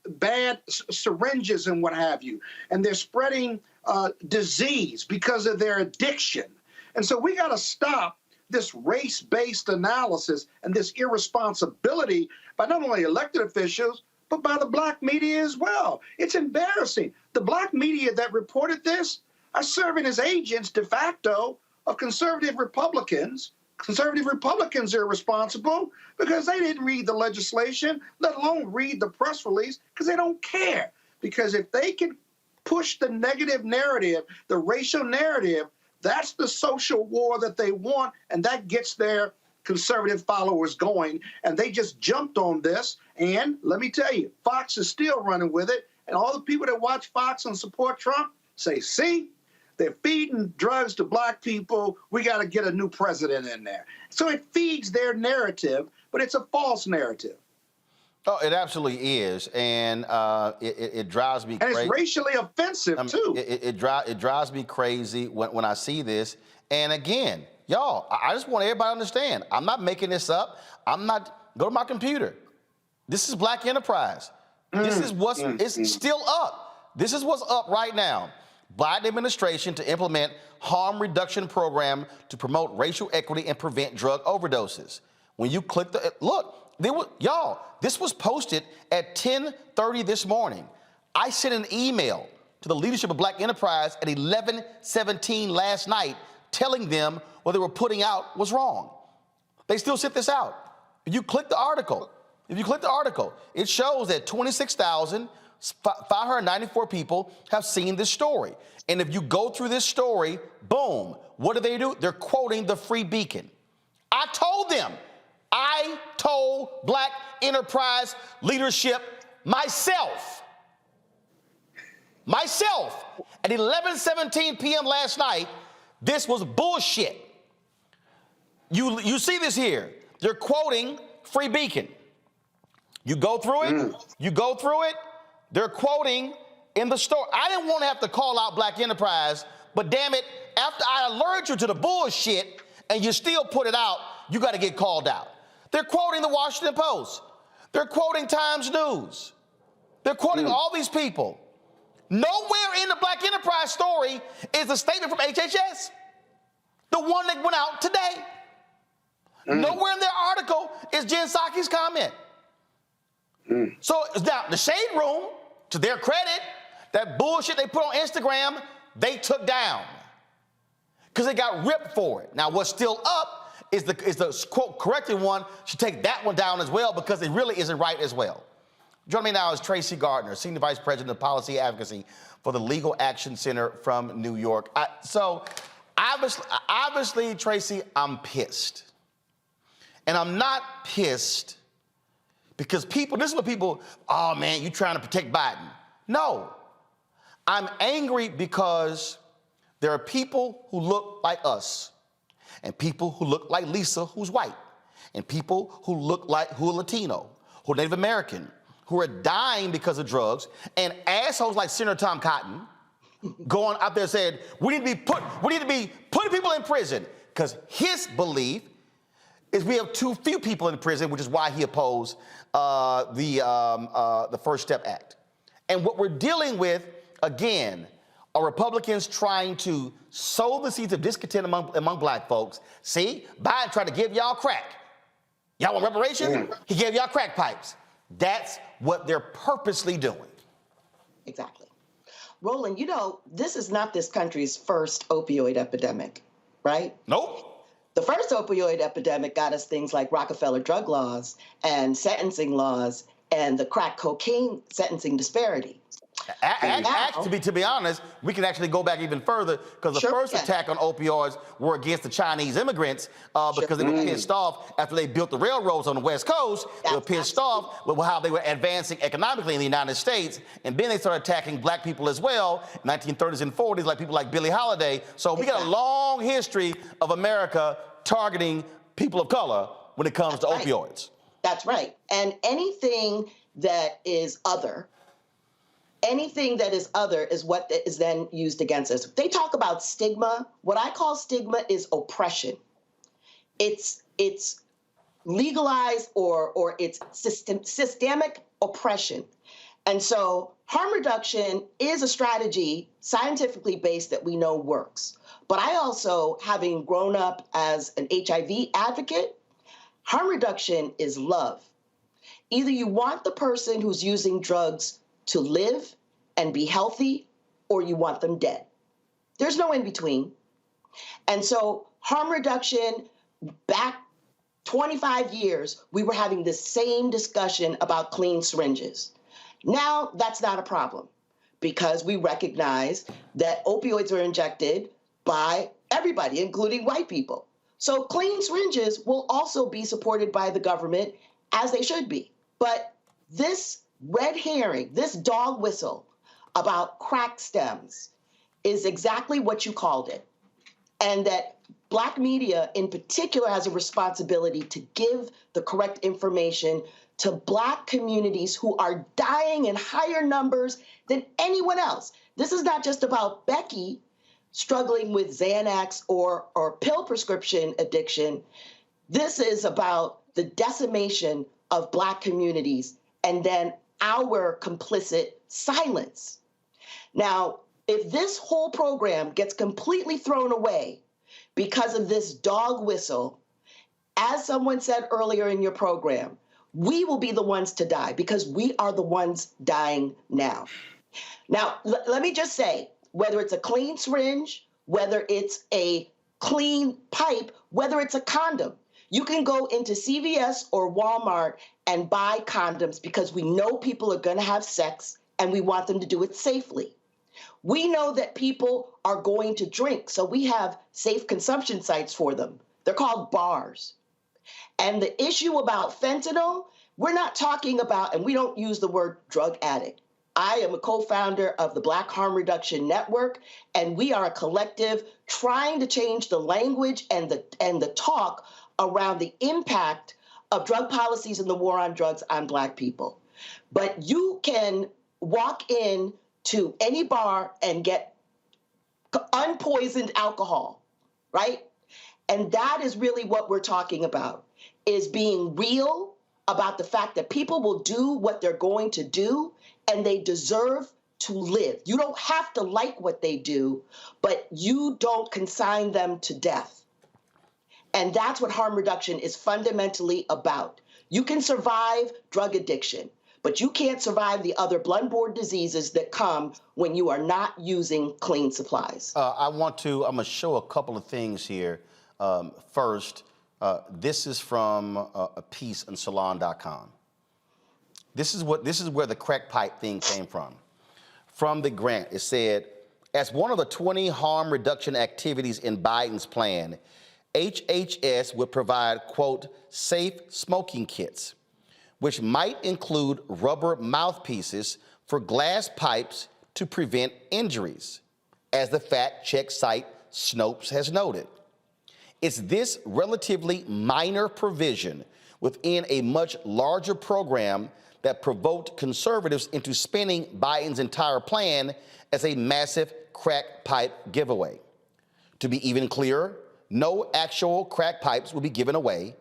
bad syringes and what have you. And they're spreading disease because of their addiction. And so we got to stop this race-based analysis and this irresponsibility by not only elected officials, but by the black media as well. It's embarrassing. The black media that reported this are serving as agents de facto of conservative Republicans. Conservative Republicans are responsible because they didn't read the legislation, let alone read the press release, because they don't care. Because if they can push the negative narrative, the racial narrative, that's the social war that they want, and that gets their conservative followers going. And they just jumped on this. And let me tell you, Fox is still running with it. And all the people that watch Fox and support Trump say, see, they're feeding drugs to black people. We got to get a new president in there. So it feeds their narrative, but it's a false narrative. Oh, it absolutely is, and it drives me crazy. And it's racially offensive, too. It drives me crazy when I see this. And again, y'all, I just want everybody to understand, I'm not making this up. Go to my computer. This is Black Enterprise. This is it's still up. This is what's up right now. Biden administration to implement harm reduction program to promote racial equity and prevent drug overdoses. When you click this was posted at 10:30 this morning. I sent an email to the leadership of Black Enterprise at 11:17 last night telling them what they were putting out was wrong. They still sent this out. If you click the article, it shows that 26,594 people have seen this story. And if you go through this story, boom, what do? They're quoting the Free Beacon. I told Black Enterprise leadership myself at 11:17 p.m. last night, this was bullshit. You see this here. They're quoting Free Beacon. You go through it, they're quoting in the store. I didn't want to have to call out Black enterprise, but damn it, after I alert you to the bullshit and you still put it out, you got to get called out. They're quoting the Washington Post. They're quoting Times News. They're quoting all these people. Nowhere in the Black enterprise story is a statement from HHS. The one that went out today. Nowhere in their article is Jen Psaki's comment. So now the Shade Room, to their credit, that bullshit they put on Instagram, they took down because they got ripped for it. Now what's still up is the quote corrected one should take that one down as well because it really isn't right as well. Joining me now is Tracy Gardner, Senior Vice President of Policy Advocacy for the Legal Action Center from New York. So obviously, Tracy, I'm pissed. And I'm not pissed because people, this is what people, oh man, you trying to protect Biden. No, I'm angry because there are people who look like us and people who look like Lisa, who's white, and people who look like, who are Latino, who are Native American, who are dying because of drugs, and assholes like Senator Tom Cotton going out there saying, we need to be putting people in prison, because his belief is we have too few people in prison, which is why he opposed the First Step Act. And what we're dealing with, again, are Republicans trying to sow the seeds of discontent among black folks. See, Biden tried to give y'all crack. Y'all want reparations? He gave y'all crack pipes. That's what they're purposely doing. Exactly. Roland, you know, this is not this country's first opioid epidemic, right? Nope. The first opioid epidemic got us things like Rockefeller drug laws and sentencing laws and the crack cocaine sentencing disparity. To be honest, we can actually go back even further because the first attack on opioids were against the Chinese immigrants because they were pissed off after they built the railroads on the West Coast. They were pissed off with how they were advancing economically in the United States. And then they started attacking black people as well in 1930s and 40s, like people like Billie Holiday. So we got a long history of America targeting people of color when it comes to opioids. That's right. And anything that is other is what is then used against us. They talk about stigma. What I call stigma is oppression. It's legalized or it's systemic oppression. And so harm reduction is a strategy scientifically based that we know works. But I also, having grown up as an HIV advocate, harm reduction is love. Either you want the person who's using drugs to live and be healthy, or you want them dead. There's no in between. And so harm reduction, back 25 years, we were having the same discussion about clean syringes. Now that's not a problem because we recognize that opioids are injected by everybody, including white people. So clean syringes will also be supported by the government as they should be. But this red herring, this dog whistle about crack stems is exactly what you called it. And that Black media in particular has a responsibility to give the correct information to Black communities who are dying in higher numbers than anyone else. This is not just about Becky struggling with Xanax or pill prescription addiction. This is about the decimation of Black communities and then our complicit silence. Now, if this whole program gets completely thrown away because of this dog whistle, as someone said earlier in your program, we will be the ones to die because we are the ones dying now. Now, let me just say, whether it's a clean syringe, whether it's a clean pipe, whether it's a condom, you can go into CVS or Walmart and buy condoms because we know people are going to have sex and we want them to do it safely. We know that people are going to drink, so we have safe consumption sites for them. They're called bars. And the issue about fentanyl, we're not talking about, and we don't use the word drug addict. I am a co-founder of the Black Harm Reduction Network, and we are a collective trying to change the language and the talk around the impact of drug policies and the war on drugs on Black people. But you can walk in to any bar and get unpoisoned alcohol, right? And that is really what we're talking about, is being real about the fact that people will do what they're going to do and they deserve to live. You don't have to like what they do, but you don't consign them to death. And that's what harm reduction is fundamentally about. You can survive drug addiction, but you can't survive the other blood-borne diseases that come when you are not using clean supplies. I'm going to show a couple of things here. First, this is from a piece on salon.com. This is where the crack pipe thing came from. From the grant, it said, as one of the 20 harm reduction activities in Biden's plan, HHS would provide, quote, safe smoking kits, which might include rubber mouthpieces for glass pipes to prevent injuries, as the fact-check site Snopes has noted. It's this relatively minor provision within a much larger program that provoked conservatives into spinning Biden's entire plan as a massive crack pipe giveaway. To be even clearer, no actual crack pipes will be given away,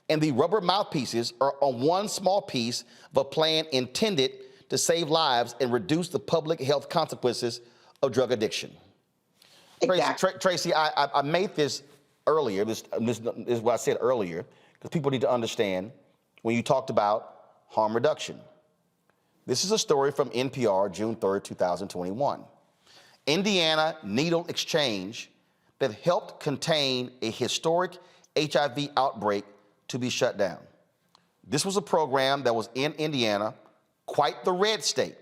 and the rubber mouthpieces are on one small piece of a plan intended to save lives and reduce the public health consequences of drug addiction. Exactly. Tracy, I made this earlier. This is what I said earlier, because people need to understand when you talked about harm reduction. This is a story from NPR, June 3rd, 2021. Indiana needle exchange that helped contain a historic HIV outbreak to be shut down. This was a program that was in Indiana, quite the red state.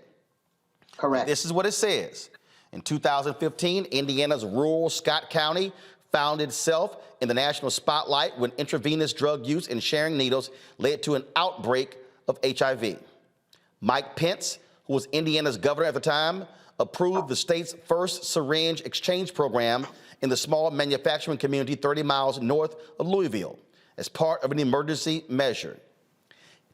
Correct. This is what it says. In 2015, Indiana's rural Scott County found itself in the national spotlight when intravenous drug use and sharing needles led to an outbreak of HIV. Mike Pence, who was Indiana's governor at the time, approved the state's first syringe exchange program in the small manufacturing community 30 miles north of Louisville as part of an emergency measure.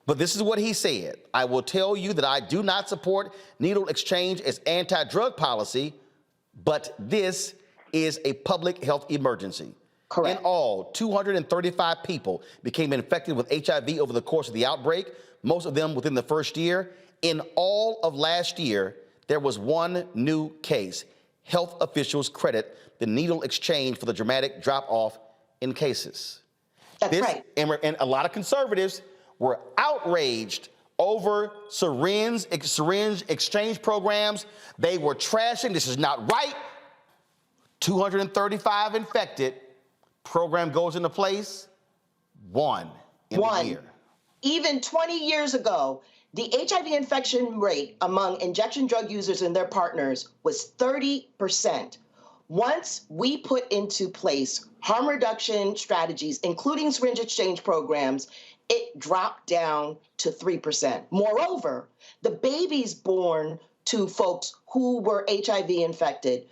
But this is what he said. I will tell you that I do not support needle exchange as anti-drug policy, but this is a public health emergency. Correct. In all, 235 people became infected with HIV over the course of the outbreak, most of them within the first year. In all of last year, there was one new case. Health officials credit the needle exchange for the dramatic drop-off in cases. That's right. And a lot of conservatives were outraged over syringe exchange programs. They were trashing. This is not right. 235 infected. Program goes into place. One in a year. Even 20 years ago, the HIV infection rate among injection drug users and their partners was 30%. Once we put into place harm reduction strategies, including syringe exchange programs, it dropped down to 3%. Moreover, the babies born to folks who were HIV infected,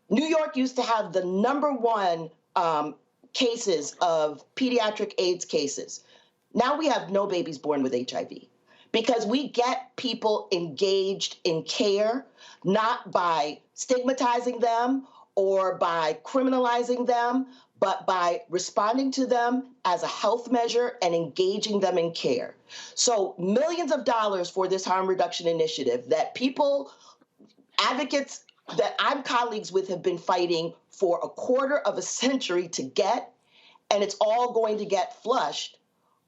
New York used to have the #1 cases of pediatric AIDS cases. Now we have no babies born with HIV because we get people engaged in care, not by stigmatizing them or by criminalizing them, but by responding to them as a health measure and engaging them in care. So millions of dollars for this harm reduction initiative that people, advocates that I'm colleagues with have been fighting for a quarter of a century to get, and it's all going to get flushed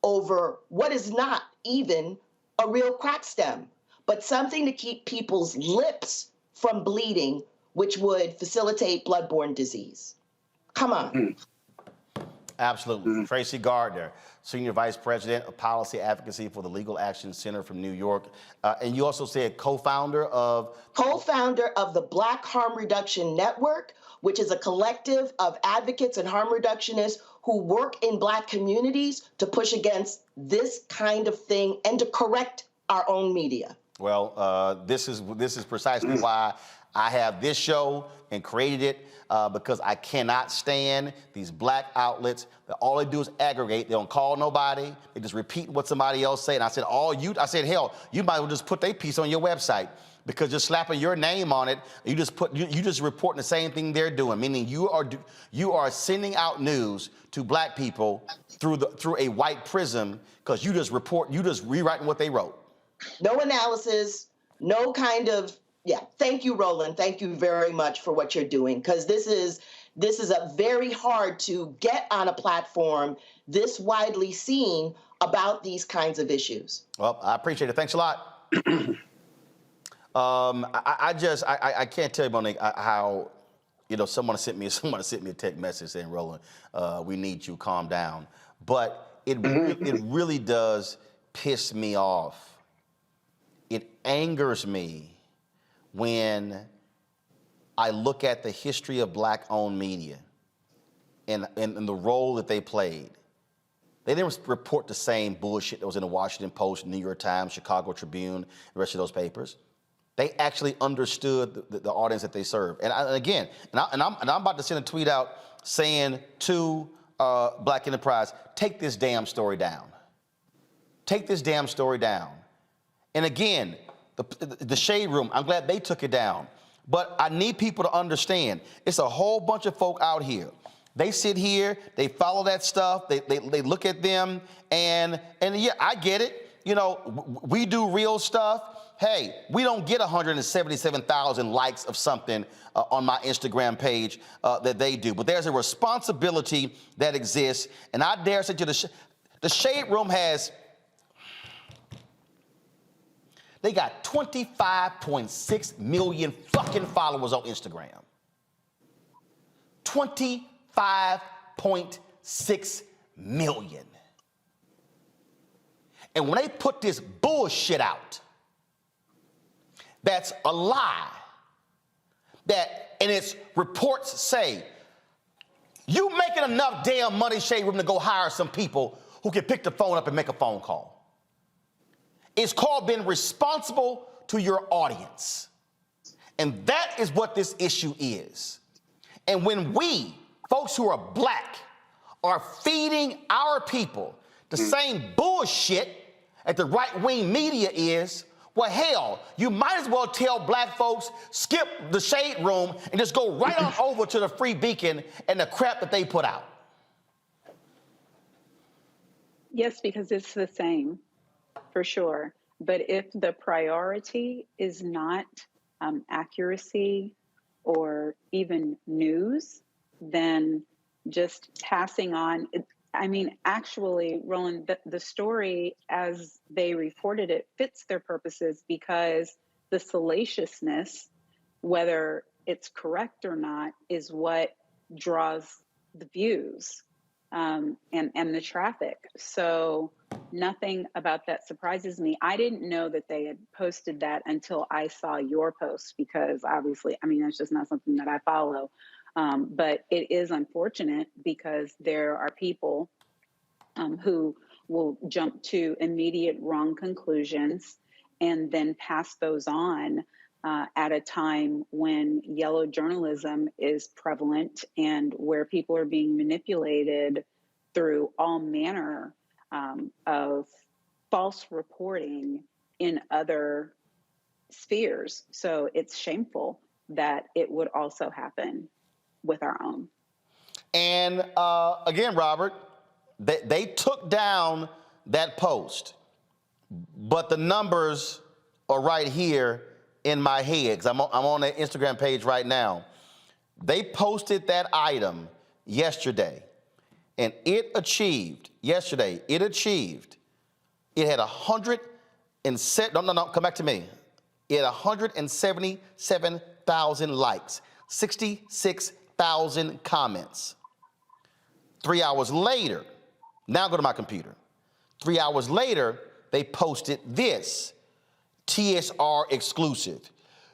over what is not even a real crack stem, but something to keep people's lips from bleeding, which would facilitate blood-borne disease. Come on. Absolutely. Tracy Gardner, Senior Vice President of Policy Advocacy for the Legal Action Center from New York. And you also said co-founder of? Co-founder of the Black Harm Reduction Network, which is a collective of advocates and harm reductionists who work in Black communities to push against this kind of thing and to correct our own media. Well, this is precisely why I have this show and created it, because I cannot stand these Black outlets that all they do is aggregate. They don't call nobody. They just repeat what somebody else said. And I said, hell, you might as well just put their piece on your website, because just slapping your name on it, you just reporting the same thing they're doing, meaning you are sending out news to black people through a white prism because you just rewriting what they wrote. No analysis, no kind of, yeah. Thank you, Roland. Thank you very much for what you're doing, because this is a very hard to get on a platform this widely seen about these kinds of issues. Well, I appreciate it. Thanks a lot. I can't tell you, Monique, how, someone sent me a text message saying, Roland, we need you, calm down. But it really does piss me off. It angers me when I look at the history of black-owned media and the role that they played. They didn't report the same bullshit that was in the Washington Post, New York Times, Chicago Tribune, the rest of those papers. They actually understood the audience that they served. And I'm about to send a tweet out saying to Black Enterprise, take this damn story down. Take this damn story down. And again, the Shade Room, I'm glad they took it down. But I need people to understand, it's a whole bunch of folk out here. They sit here, they follow that stuff, they look at them, and yeah, I get it. We do real stuff. Hey, we don't get 177,000 likes of something on my Instagram page that they do. But there's a responsibility that exists, and I dare say to the Shade Room they got 25.6 million fucking followers on Instagram. 25.6 million. And when they put this bullshit out, that's a lie, and its reports say, you making enough damn money, Shade Room, to go hire some people who can pick the phone up and make a phone call. It's called being responsible to your audience. And that is what this issue is. And when we, folks who are black, are feeding our people the same bullshit that the right-wing media is, well, hell, you might as well tell black folks, skip the Shade Room and just go right on over to the Free Beacon and the crap that they put out. Yes, because it's the same, for sure. But if the priority is not accuracy or even news, then just passing on. Actually, Roland, the story as they reported it fits their purposes, because the salaciousness, whether it's correct or not, is what draws the views and the traffic. So nothing about that surprises me. I didn't know that they had posted that until I saw your post, because obviously, that's just not something that I follow. But it is unfortunate, because there are people who will jump to immediate wrong conclusions and then pass those on at a time when yellow journalism is prevalent and where people are being manipulated through all manner of false reporting in other spheres. So it's shameful that it would also happen with our own. And again, Robert, they took down that post, but the numbers are right here in my head, because I'm on their Instagram page right now. They posted that item yesterday, and it had 177,000 likes, 66,000 comments. 3 hours later, now go to my computer. 3 hours later, they posted this, TSR exclusive.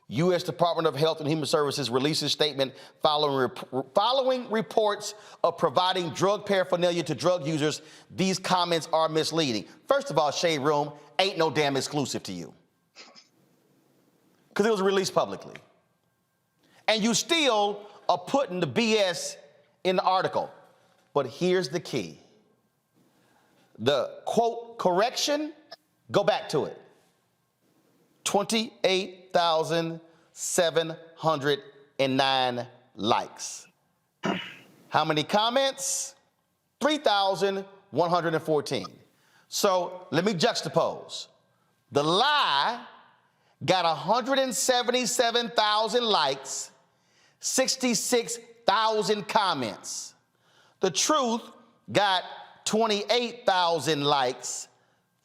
U.S. Department of Health and Human Services releases statement following reports of providing drug paraphernalia to drug users. These comments are misleading. First of all, Shade Room, ain't no damn exclusive to you, because it was released publicly. And you still are putting the BS in the article. But here's the key. The quote correction, go back to it. 28,709 likes. How many comments? 3,114. So let me juxtapose. The lie got 177,000 likes, 66,000 comments. The truth got 28,000 likes,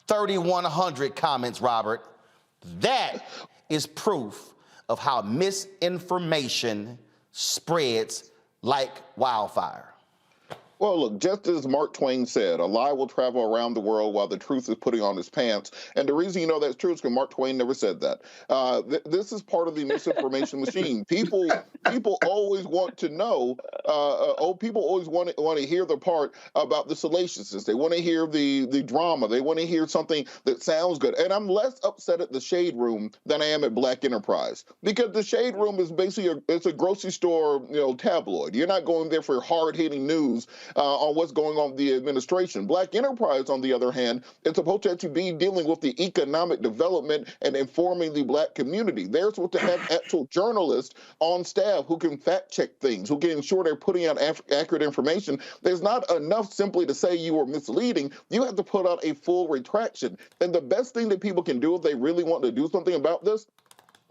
3,100 comments, Robert. That is proof of how misinformation spreads like wildfire. Well, look, just as Mark Twain said, a lie will travel around the world while the truth is putting on his pants. And the reason you know that's true is because Mark Twain never said that. This is part of the misinformation machine. People always want to know. People always want to hear the part about the salaciousness. They want to hear the drama. They want to hear something that sounds good. And I'm less upset at the Shade Room than I am at Black Enterprise, because the Shade Room is basically it's a grocery store, tabloid. You're not going there for hard-hitting news on what's going on with the administration. Black Enterprise, on the other hand, is supposed to actually be dealing with the economic development and informing the Black community. They're supposed to have actual journalists on staff who can fact-check things, who can ensure they're putting out accurate information. There's not enough simply to say you were misleading. You have to put out a full retraction. And the best thing that people can do if they really want to do something about this,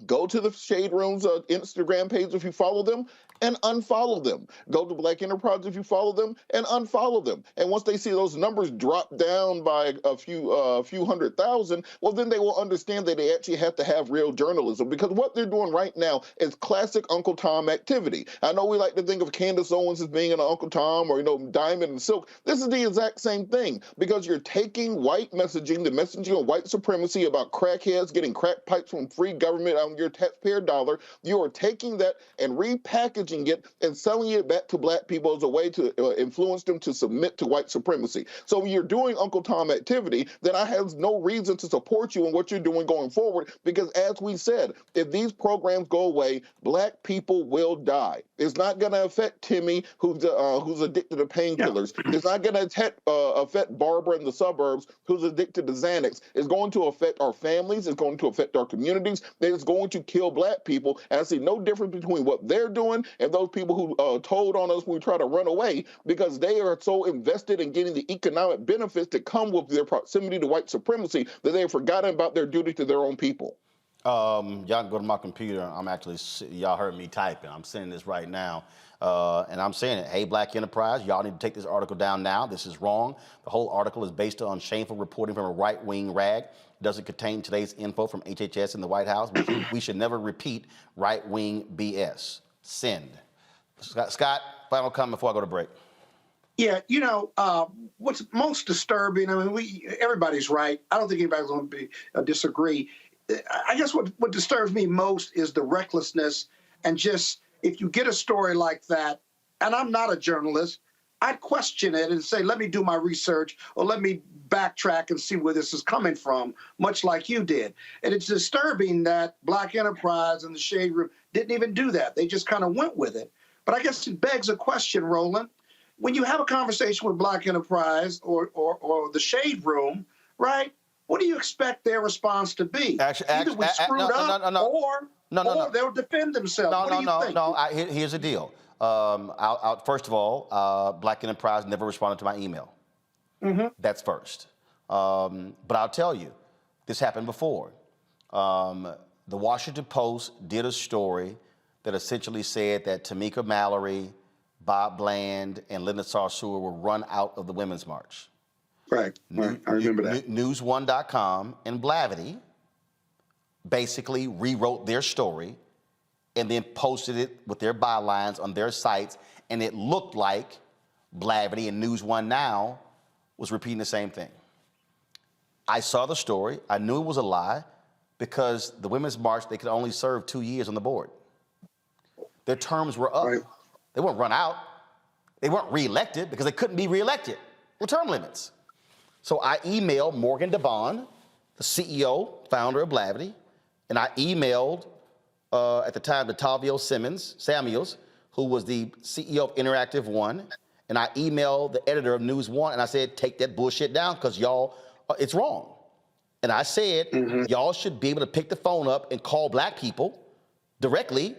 go to the Shade Room's Instagram page if you follow them, and unfollow them. Go to Black Enterprise if you follow them, and unfollow them. And once they see those numbers drop down by a few 100,000, well, then they will understand that they actually have to have real journalism, because what they're doing right now is classic Uncle Tom activity. I know we like to think of Candace Owens as being an Uncle Tom, or Diamond and Silk. This is the exact same thing, because you're taking white messaging, the messaging of white supremacy about crackheads getting crack pipes from free government on your taxpayer dollar. You are taking that and repackaging it and selling it back to Black people as a way to influence them to submit to white supremacy. So when you're doing Uncle Tom activity, then I have no reason to support you in what you're doing going forward, because as we said, if these programs go away, Black people will die. It's not going to affect Timmy, who's addicted to painkillers. Yeah. It's not going to affect Barbara in the suburbs, who's addicted to Xanax. It's going to affect our families. It's going to affect our communities. It's going to kill Black people. And I see no difference between what they're doing and those people who told on us when we try to run away, because they are so invested in getting the economic benefits that come with their proximity to white supremacy that they have forgotten about their duty to their own people. Y'all can go to my computer. Y'all heard me typing. I'm sending this right now. And I'm saying it. Hey, Black Enterprise, y'all need to take this article down now. This is wrong. The whole article is based on shameful reporting from a right-wing rag. Doesn't contain today's info from HHS and the White House. We should never repeat right-wing BS. Send. Scott, final comment before I go to break. Yeah, what's most disturbing, everybody's right. I don't think anybody's going to disagree. I guess what disturbs me most is the recklessness, and just, if you get a story like that, and I'm not a journalist, I'd question it and say, let me do my research, or let me backtrack and see where this is coming from, much like you did. And it's disturbing that Black Enterprise and the Shade Room didn't even do that. They just kind of went with it. But I guess it begs a question, Roland. When you have a conversation with Black Enterprise or the Shade Room, right, what do you expect their response to be? Either we screwed up, or they'll defend themselves. What do you think? Here's the deal. First of all, Black Enterprise never responded to my email. Mm-hmm. That's first. But I'll tell you, this happened before. The Washington Post did a story that essentially said that Tamika Mallory, Bob Bland, and Linda Sarsour were run out of the Women's March. Right. I remember that. News1.com and Blavity basically rewrote their story and then posted it with their bylines on their sites, and it looked like Blavity and News One Now was repeating the same thing. I saw the story. I knew it was a lie, because the Women's March, they could only serve 2 years on the board. Their terms were up. Right. They weren't run out. They weren't reelected, because they couldn't be reelected with term limits. So I emailed Morgan DeBond, the CEO, founder of Blavity, and I emailed, at the time, Latavio Samuels, who was the CEO of Interactive One, and I emailed the editor of News One, and I said, take that bullshit down, because y'all, it's wrong. And I said, y'all should be able to pick the phone up and call black people directly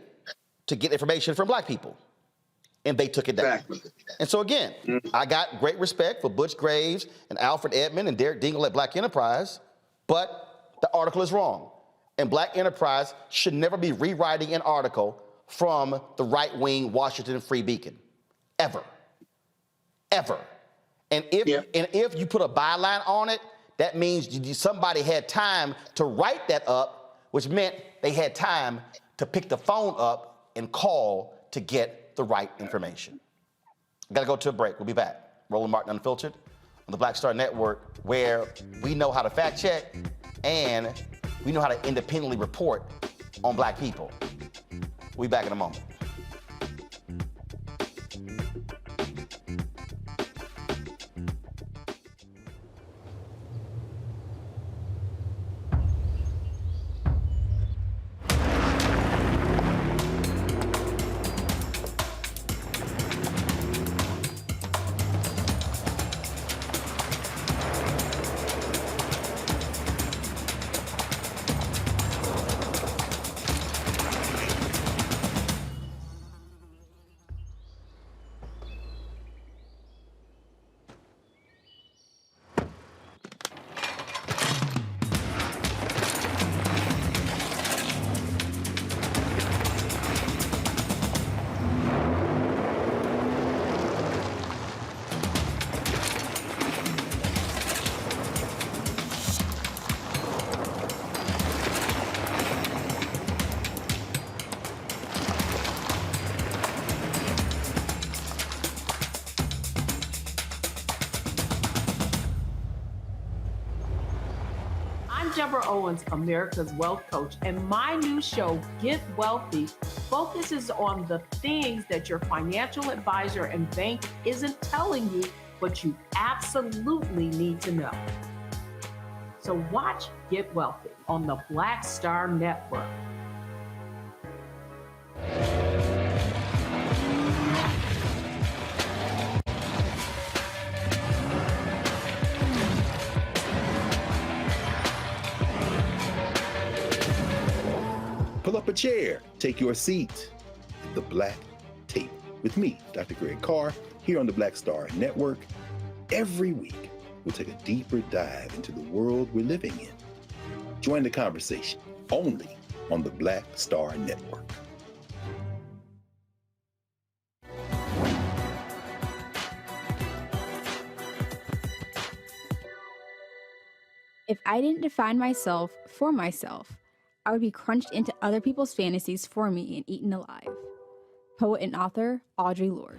to get information from black people. And they took it down. Exactly. And so again, I got great respect for Butch Graves and Alfred Edmond and Derek Dingle at Black Enterprise, but the article is wrong. And Black Enterprise should never be rewriting an article from the right-wing Washington Free Beacon, ever, ever. And if you put a byline on it, that means somebody had time to write that up, which meant they had time to pick the phone up and call to get the right information. Got to go to a break. We'll be back. Roland Martin Unfiltered on the Black Star Network, where we know how to fact check and we know how to independently report on black people. We'll be back in a moment. Deborah Owens, America's Wealth Coach, and my new show, Get Wealthy, focuses on the things that your financial advisor and bank isn't telling you, but you absolutely need to know. So watch Get Wealthy on the Black Star Network. Pull up a chair, take your seat. The Black Tape with me, Dr. Greg Carr, here on the Black Star Network. Every week, we'll take a deeper dive into the world we're living in. Join the conversation only on the Black Star Network. If I didn't define myself for myself, I would be crunched into other people's fantasies for me and eaten alive. Poet and author, Audre Lorde.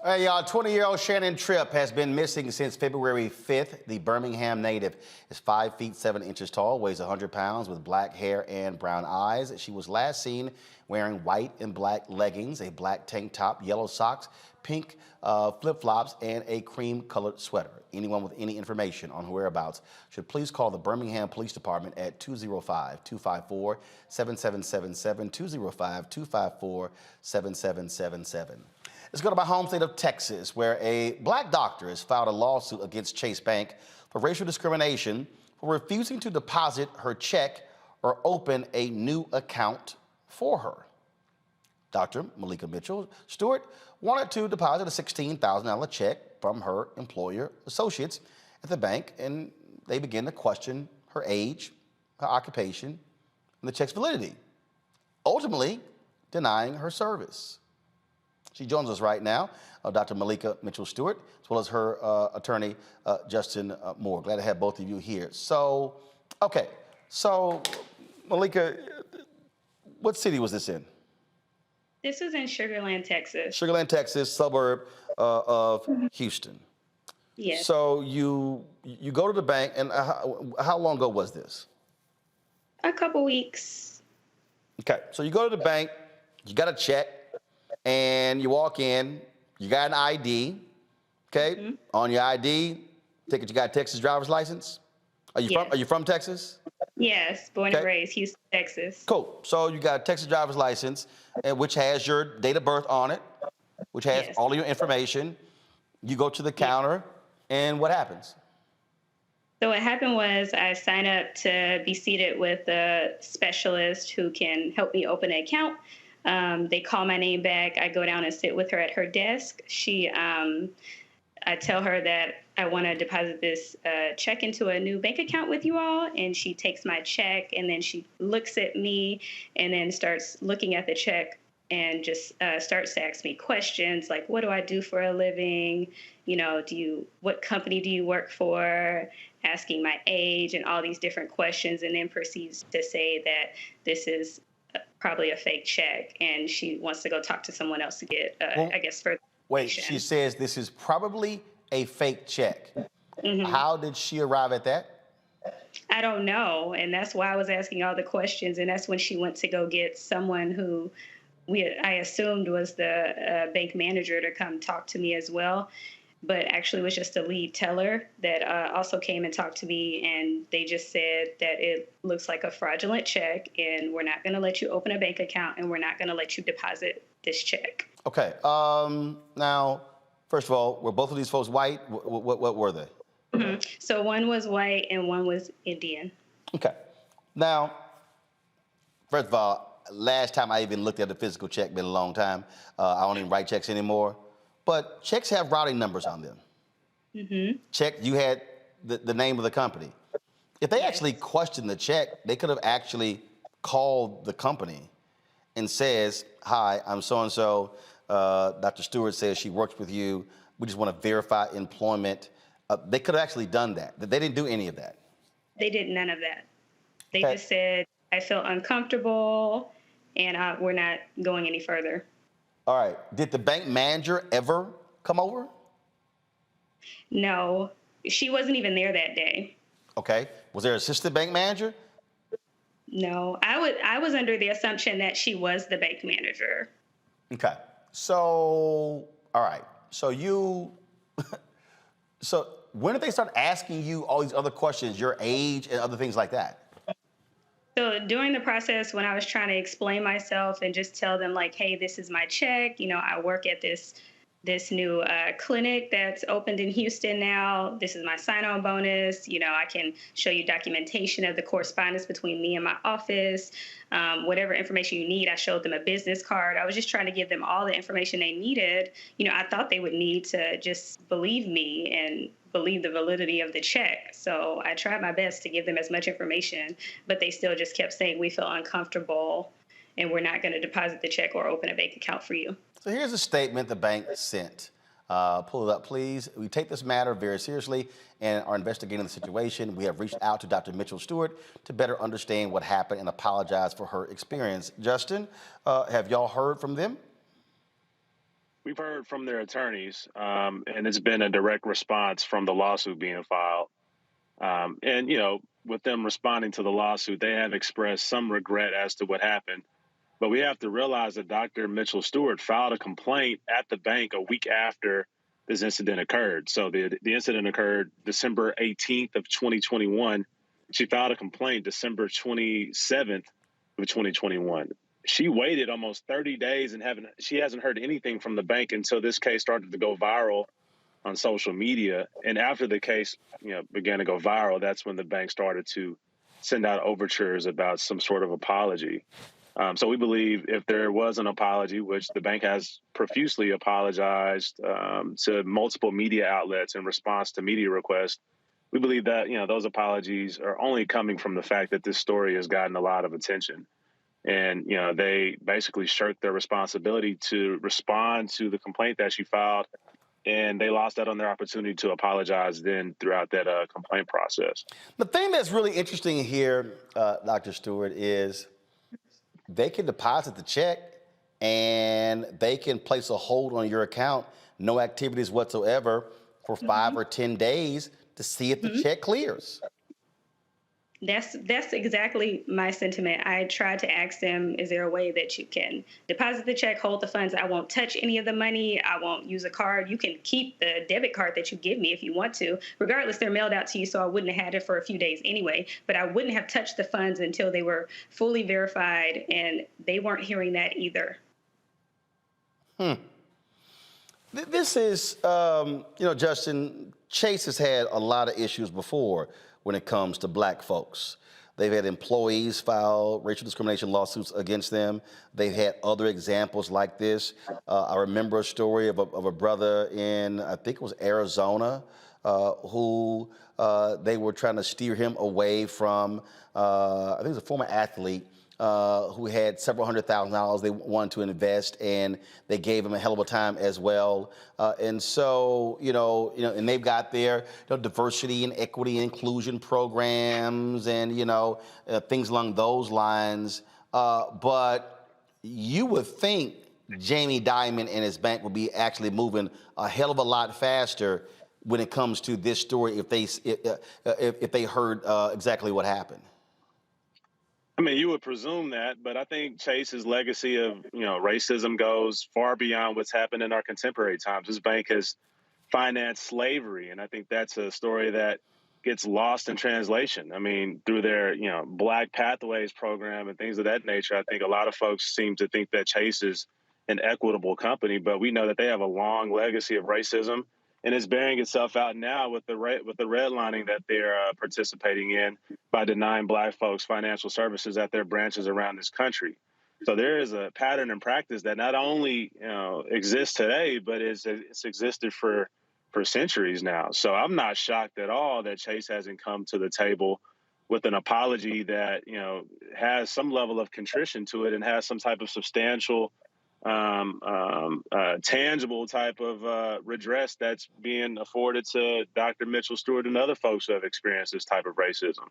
Hey, y'all, 20-year-old Shannon Tripp has been missing since February 5th. The Birmingham native is 5 feet 7 inches tall, weighs 100 pounds, with black hair and brown eyes. She was last seen wearing white and black leggings, a black tank top, yellow socks, pink flip-flops, and a cream-colored sweater. Anyone with any information on her whereabouts should please call the Birmingham Police Department at 205-254-7777, 205-254-7777. Let's go to my home state of Texas, where a black doctor has filed a lawsuit against Chase Bank for racial discrimination for refusing to deposit her check or open a new account for her. Dr. Malika Mitchell Stewart wanted to deposit a $16,000 check from her employer associates at the bank, and they began to question her age, her occupation, and the check's validity, ultimately denying her service. She joins us right now, Dr. Malika Mitchell Stewart, as well as her attorney, Justin Moore. Glad to have both of you here. So, okay, so Malika, what city was this in? This was in Sugar Land, Texas. Sugar Land, Texas, suburb of Houston. Yes. So you go to the bank, and how long ago was this? A couple weeks. Okay, so you go to the bank, you got a check, and you walk in, you got an ID, okay? On your ID, take it, you got a Texas driver's license? Are you from Texas? Yes, born and raised, Houston, Texas. Cool. So you got a Texas driver's license, which has your date of birth on it, which has all of your information. You go to the counter, and what happens? So what happened was I signed up to be seated with a specialist who can help me open an account. They call my name back. I go down and sit with her at her desk. I tell her that I want to deposit this check into a new bank account with you all, and she takes my check, and then she looks at me and then starts looking at the check and just starts to ask me questions like, what do I do for a living? You know, what company do you work for? Asking my age and all these different questions, and then proceeds to say that this is probably a fake check, and she wants to go talk to someone else to get, I guess, further. Wait, she says this is probably a fake check. How did she arrive at that? I don't know, and that's why I was asking all the questions, and that's when she went to go get someone who I assumed was the bank manager to come talk to me as well, but actually was just a lead teller that also came and talked to me, and they just said that it looks like a fraudulent check, and we're not going to let you open a bank account, and we're not going to let you deposit this check. Okay. Now, first of all, were both of these folks white? What were they? So one was white and one was Indian. Okay. Now, first of all, last time I even looked at a physical check, been a long time. I don't even write checks anymore. But checks have routing numbers on them. Check, you had the name of the company. If they actually questioned the check, they could have actually called the company and says, hi, I'm so-and-so. Dr. Stewart says she works with you. We just want to verify employment. They could have actually done that. They didn't do any of that. They did none of that. They just said, I feel uncomfortable, and we're not going any further. All right. Did the bank manager ever come over? No, she wasn't even there that day. Okay. Was there an assistant bank manager? No, I was under the assumption that she was the bank manager. Okay. So, all right. So so when did they start asking you all these other questions, your age and other things like that? So during the process, when I was trying to explain myself and just tell them like, hey, this is my check. You know, I work at this new clinic that's opened in Houston now. This is my sign-on bonus. You know, I can show you documentation of the correspondence between me and my office. Whatever information you need, I showed them a business card. I was just trying to give them all the information they needed. You know, I thought they would need to just believe me and believe the validity of the check. So I tried my best to give them as much information, but they still just kept saying, we feel uncomfortable and we're not going to deposit the check or open a bank account for you. So here's a statement the bank sent. Pull it up, please. We take this matter very seriously and are investigating the situation. We have reached out to Dr. Mitchell Stewart to better understand what happened and apologize for her experience. Justin, have y'all heard from them? We've heard from their attorneys, and it's been a direct response from the lawsuit being filed. And, you know, with them responding to the lawsuit, they have expressed some regret as to what happened. But we have to realize that Dr. Mitchell Stewart filed a complaint at the bank a week after this incident occurred. So the incident occurred December 18th of 2021. She filed a complaint December 27th of 2021. She waited almost 30 days and she hasn't heard anything from the bank until this case started to go viral on social media. And after the case, began to go viral, that's when the bank started to send out overtures about some sort of apology. So we believe if there was an apology, which the bank has profusely apologized to multiple media outlets in response to media requests, we believe that, those apologies are only coming from the fact that this story has gotten a lot of attention. And, they basically shirked their responsibility to respond to the complaint that she filed, and they lost out on their opportunity to apologize then throughout that complaint process. The thing that's really interesting here, Dr. Stewart, is they can deposit the check and they can place a hold on your account, no activities whatsoever, for 5 or 10 days to see if the check clears. That's exactly my sentiment. I tried to ask them, is there a way that you can deposit the check, hold the funds? I won't touch any of the money. I won't use a card. You can keep the debit card that you give me if you want to. Regardless, they're mailed out to you, so I wouldn't have had it for a few days anyway. But I wouldn't have touched the funds until they were fully verified, and they weren't hearing that either. This is, Justin, Chase has had a lot of issues before when it comes to black folks. They've had employees file racial discrimination lawsuits against them. They've had other examples like this. I remember a story of a brother in, I think it was Arizona, who they were trying to steer him away from, I think it was a former athlete, who had several $100,000 they wanted to invest, and they gave him a hell of a time as well. And so, and they've got their diversity and equity and inclusion programs and, things along those lines. But you would think Jamie Dimon and his bank would be actually moving a hell of a lot faster when it comes to this story if they heard exactly what happened. I mean, you would presume that, but I think Chase's legacy of, racism goes far beyond what's happened in our contemporary times. This bank has financed slavery, and I think that's a story that gets lost in translation. I mean, through their, Black Pathways program and things of that nature, I think a lot of folks seem to think that Chase is an equitable company, but we know that they have a long legacy of racism, and it's bearing itself out now with the redlining that they're participating in by denying Black folks financial services at their branches around this country. So there is a pattern and practice that not only exists today, but it's existed for centuries now. So I'm not shocked at all that Chase hasn't come to the table with an apology that has some level of contrition to it and has some type of substantial tangible type of redress that's being afforded to Dr. Mitchell Stewart and other folks who have experienced this type of racism.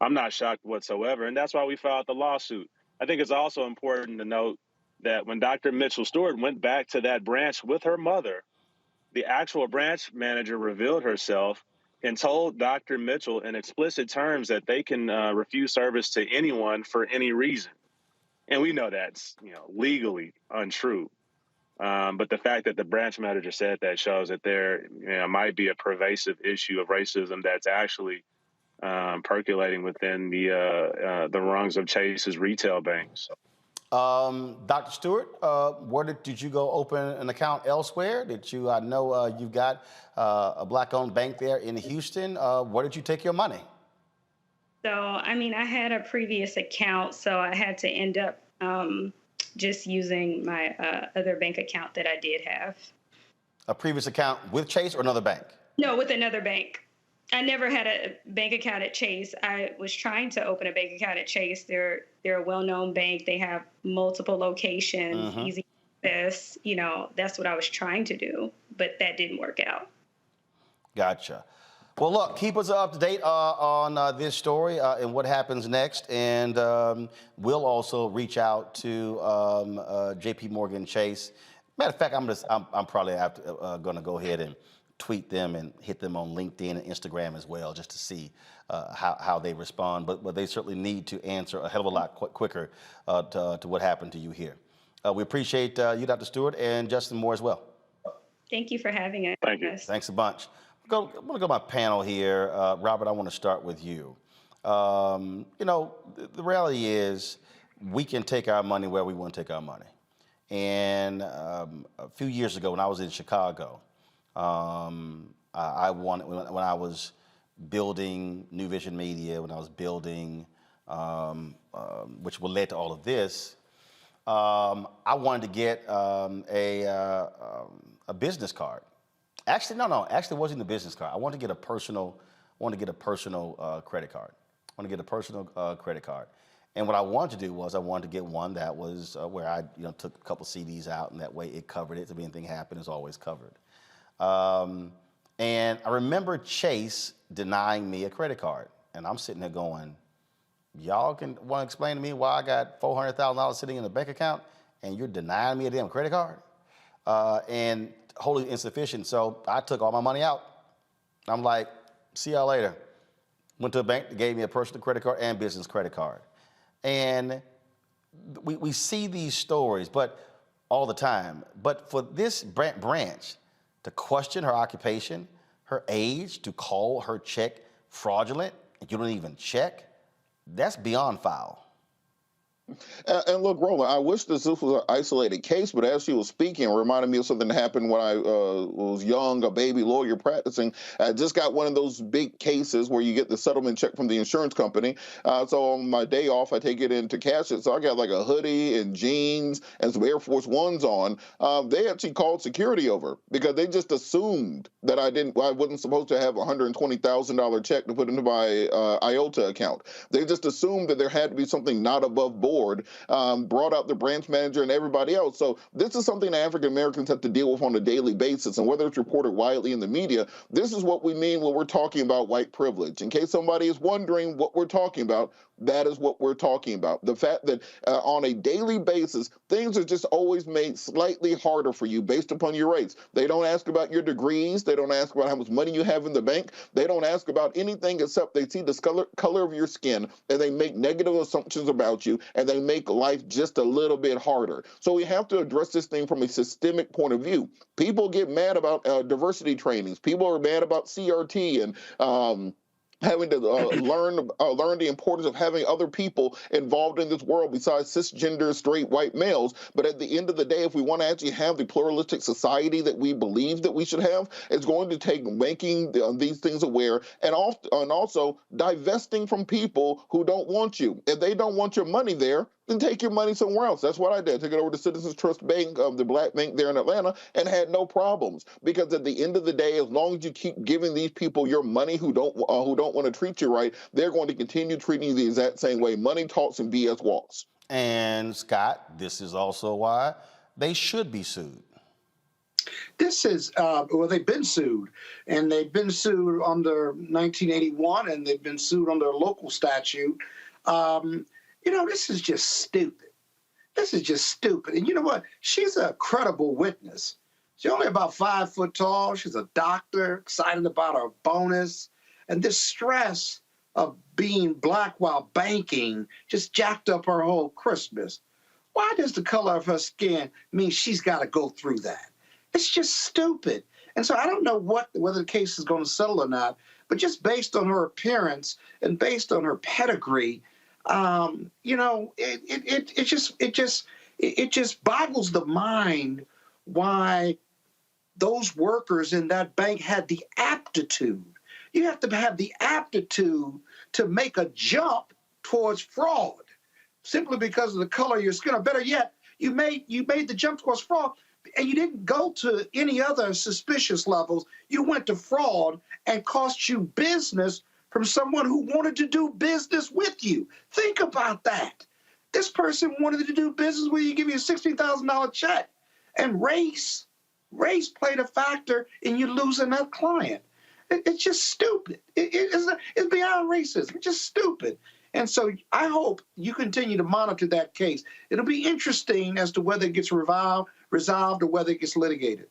I'm not shocked whatsoever, and that's why we filed the lawsuit. I think it's also important to note that when Dr. Mitchell Stewart went back to that branch with her mother, the actual branch manager revealed herself and told Dr. Mitchell in explicit terms that they can refuse service to anyone for any reason. And we know that's, legally untrue. But the fact that the branch manager said that shows that there might be a pervasive issue of racism that's actually percolating within the rungs of Chase's retail banks. Dr. Stewart, where did you go open an account elsewhere? I know you've got a Black-owned bank there in Houston. Where did you take your money? So, I had a previous account, so I had to end up just using my other bank account that I did have. A previous account with Chase or another bank? No, with another bank. I never had a bank account at Chase. I was trying to open a bank account at Chase. They're a well-known bank. They have multiple locations, easy access. That's what I was trying to do, but that didn't work out. Gotcha. Well, look, keep us up to date on this story and what happens next, and we'll also reach out to J.P. Morgan Chase. Matter of fact, I'm probably going to go ahead and tweet them and hit them on LinkedIn and Instagram as well, just to see how they respond. But they certainly need to answer a hell of a lot quicker to what happened to you here. We appreciate you, Dr. Stewart, and Justin Moore as well. Thank you for having us. Thank you. Thanks a bunch. I'm going to go to my panel here. Robert, I want to start with you. The reality is we can take our money where we want to take our money. And a few years ago when I was in Chicago, I wanted, when I was building New Vision Media, when I was building, which will lead to all of this, I wanted to get a business card. Actually, no. Actually, it wasn't the business card. I wanted to get a personal credit card. I want to get a personal credit card. And what I wanted to do was I wanted to get one that was where I took a couple CDs out, and that way it covered it. If anything happened, it's always covered. And I remember Chase denying me a credit card. And I'm sitting there going, y'all want to explain to me why I got $400,000 sitting in a bank account and you're denying me a damn credit card? And wholly insufficient. So I took all my money out. I'm like, see y'all later. Went to a bank that gave me a personal credit card and business credit card. And we see these stories, but all the time. But for this branch to question her occupation, her age, to call her check fraudulent, and you don't even check, that's beyond foul. And look, Roland, I wish this was an isolated case, but as she was speaking, it reminded me of something that happened when I was young, a baby lawyer practicing. I just got one of those big cases where you get the settlement check from the insurance company. So on my day off, I take it in to cash it. So I got like a hoodie and jeans and some Air Force Ones on. They actually called security over because they just assumed that I wasn't supposed to have a $120,000 check to put into my IOTA account. They just assumed that there had to be something not above board. Brought out the branch manager and everybody else. So this is something that African Americans have to deal with on a daily basis. And whether it's reported widely in the media, this is what we mean when we're talking about white privilege. In case somebody is wondering what we're talking about, that is what we're talking about. The fact that on a daily basis, things are just always made slightly harder for you based upon your race. They don't ask about your degrees. They don't ask about how much money you have in the bank. They don't ask about anything except they see the color of your skin, and they make negative assumptions about you, and they make life just a little bit harder. So we have to address this thing from a systemic point of view. People get mad about diversity trainings. People are mad about CRT and having to learn the importance of having other people involved in this world besides cisgender straight white males. But at the end of the day, if we want to actually have the pluralistic society that we believe that we should have, it's going to take making these things aware and also divesting from people who don't want you. If they don't want your money there, then take your money somewhere else. That's what I did. I took it over to Citizens Trust Bank, the black bank there in Atlanta, and had no problems. Because at the end of the day, as long as you keep giving these people your money who don't want to treat you right, they're going to continue treating you the exact same way. Money talks and BS walks. And Scott, this is also why they should be sued. This is, well, they've been sued, and they've been sued under 1981, and they've been sued under a local statute. You know, this is just stupid. This is just stupid. And you know what? She's a credible witness. She's only about 5 foot tall. She's a doctor, excited about her bonus. And this stress of being black while banking just jacked up her whole Christmas. Why does the color of her skin mean she's got to go through that? It's just stupid. And so I don't know whether the case is going to settle or not, but just based on her appearance and based on her pedigree, you know, it just boggles the mind why those workers in that bank had the aptitude. You have to have the aptitude to make a jump towards fraud simply because of the color of your skin. Or better yet, you made the jump towards fraud and you didn't go to any other suspicious levels. You went to fraud and cost you business from someone who wanted to do business with you. Think about that. This person wanted to do business with you, give you a $16,000 check. And race played a factor in you losing that client. It's just stupid. It's beyond racism. It's just stupid. And so I hope you continue to monitor that case. It'll be interesting as to whether it gets resolved or whether it gets litigated.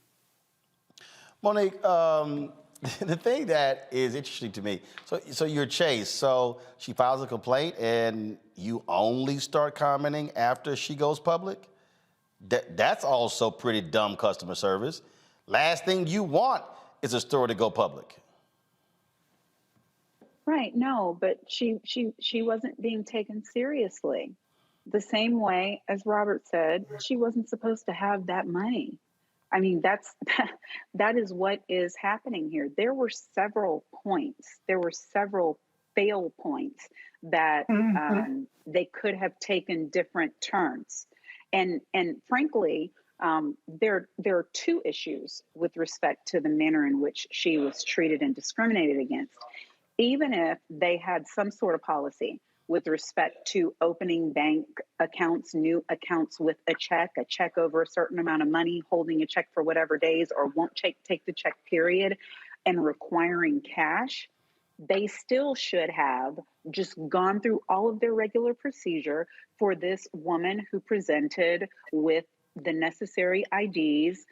Monique, the thing that is interesting to me, so you're Chase, so she files a complaint and you only start commenting after she goes public? That's also pretty dumb customer service. Last thing you want is a story to go public. Right, no, but she wasn't being taken seriously. The same way, as Robert said, she wasn't supposed to have that money. I mean, that is what is happening here. There were several points. There were several fail points that they could have taken different turns. And frankly, there are two issues with respect to the manner in which she was treated and discriminated against. Even if they had some sort of policy with respect to opening bank accounts, new accounts with a check over a certain amount of money, holding a check for whatever days, or won't take the check period, and requiring cash, they still should have just gone through all of their regular procedure for this woman who presented with the necessary IDs,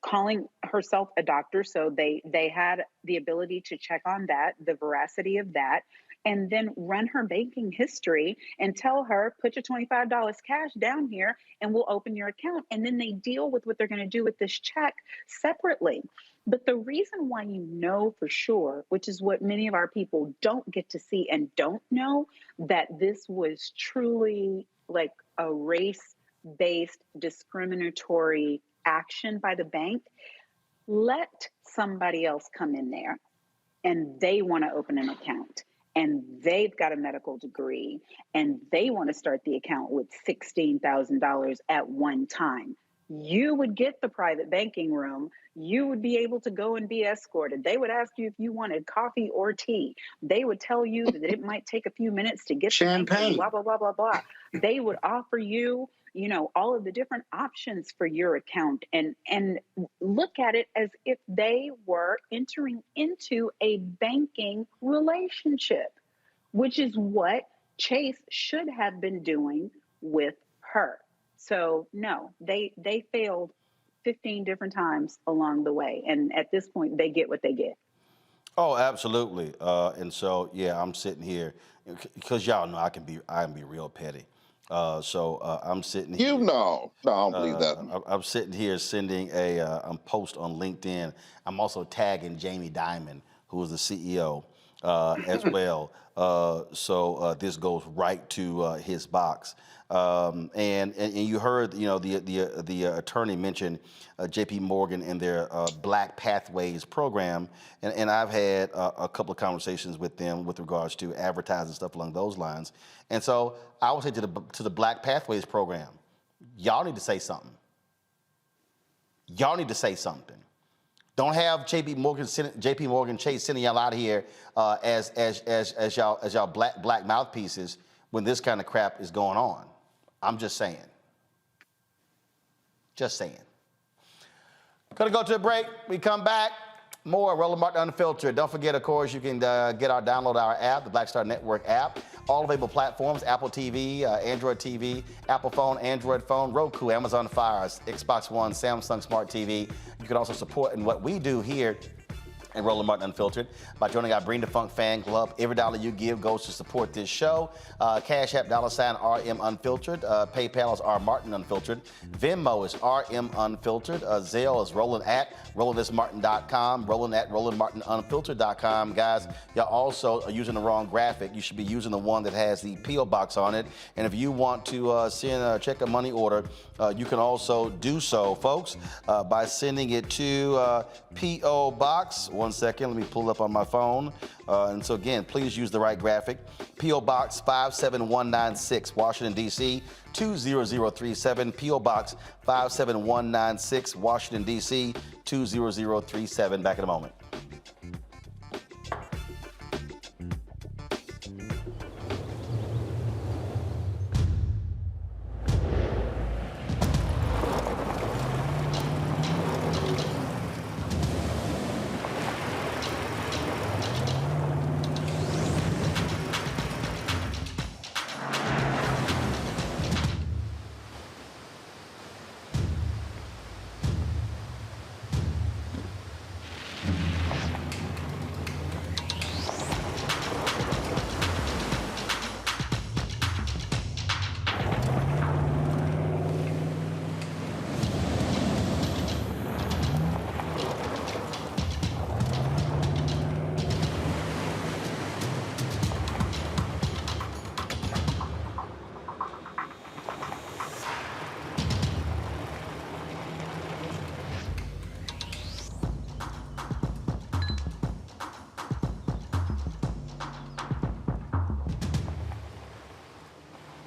calling herself a doctor. So they had the ability to check on that, the veracity of that, and then run her banking history and tell her, put your $25 cash down here and we'll open your account. And then they deal with what they're going to do with this check separately. But the reason why you know for sure, which is what many of our people don't get to see and don't know, that this was truly like a race-based discriminatory action by the bank, let somebody else come in there and they want to open an account and they've got a medical degree and they want to start the account with $16,000 at one time. You would get the private banking room. You would be able to go and be escorted. They would ask you if you wanted coffee or tea. They would tell you that it might take a few minutes to get champagne, blah, blah, blah, blah, blah. They would offer you, you know, all of the different options for your account and look at it as if they were entering into a banking relationship, which is what Chase should have been doing with her. So no, they failed 15 different times along the way. And at this point, they get what they get. Oh, absolutely. And so, yeah, I'm sitting here because y'all know I can be real petty. So I'm sitting here. You know, no, I don't believe that. I'm sitting here sending a post on LinkedIn. I'm also tagging Jamie Dimon, who is the CEO, as well. So this goes right to his box. And you heard, you know, the attorney mention J.P. Morgan and their Black Pathways program, and I've had a couple of conversations with them with regards to advertising stuff along those lines. And so I would say to the Black Pathways program, y'all need to say something. Y'all need to say something. Don't have J.P. Morgan Chase sending y'all out here as y'all black mouthpieces when this kind of crap is going on. I'm just saying. Just saying. Gonna go to a break. We come back. More Roland Martin Unfiltered. Don't forget, of course, you can download our app, the Black Star Network app. All available platforms: Apple TV, Android TV, Apple phone, Android phone, Roku, Amazon Fire, Xbox One, Samsung Smart TV. You can also support in what we do here and Roland Martin Unfiltered by joining our Bring the Funk fan club. Every dollar you give goes to support this show. Cash App $RM Unfiltered. PayPal is R Martin Unfiltered. Venmo is RM Unfiltered. Zelle is Roland at RolandSMartin.com. Roland at RolandMartinUnfiltered.com. Guys, y'all also are using the wrong graphic. You should be using the one that has the P.O. box on it. And if you want to check a money order, you can also do so, folks, by sending it to P.O. Box. One second, let me pull it up on my phone. And so again, please use the right graphic. P.O. Box 57196, Washington, D.C. 20037. P.O. Box 57196, Washington, D.C. 20037. Back in a moment.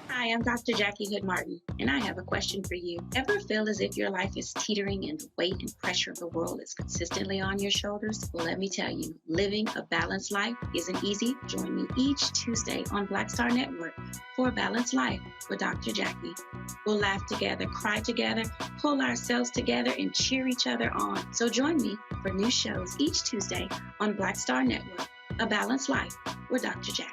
Hi, I'm Dr. Jackie Hood Martin, and I have a question for you. Ever feel as if your life is teetering and the weight and pressure of the world is consistently on your shoulders? Well, let me tell you, living a balanced life isn't easy. Join me each Tuesday on Black Star Network for A Balanced Life with Dr. Jackie. We'll laugh together, cry together, pull ourselves together, and cheer each other on. So join me for new shows each Tuesday on Black Star Network, A Balanced Life with Dr. Jackie.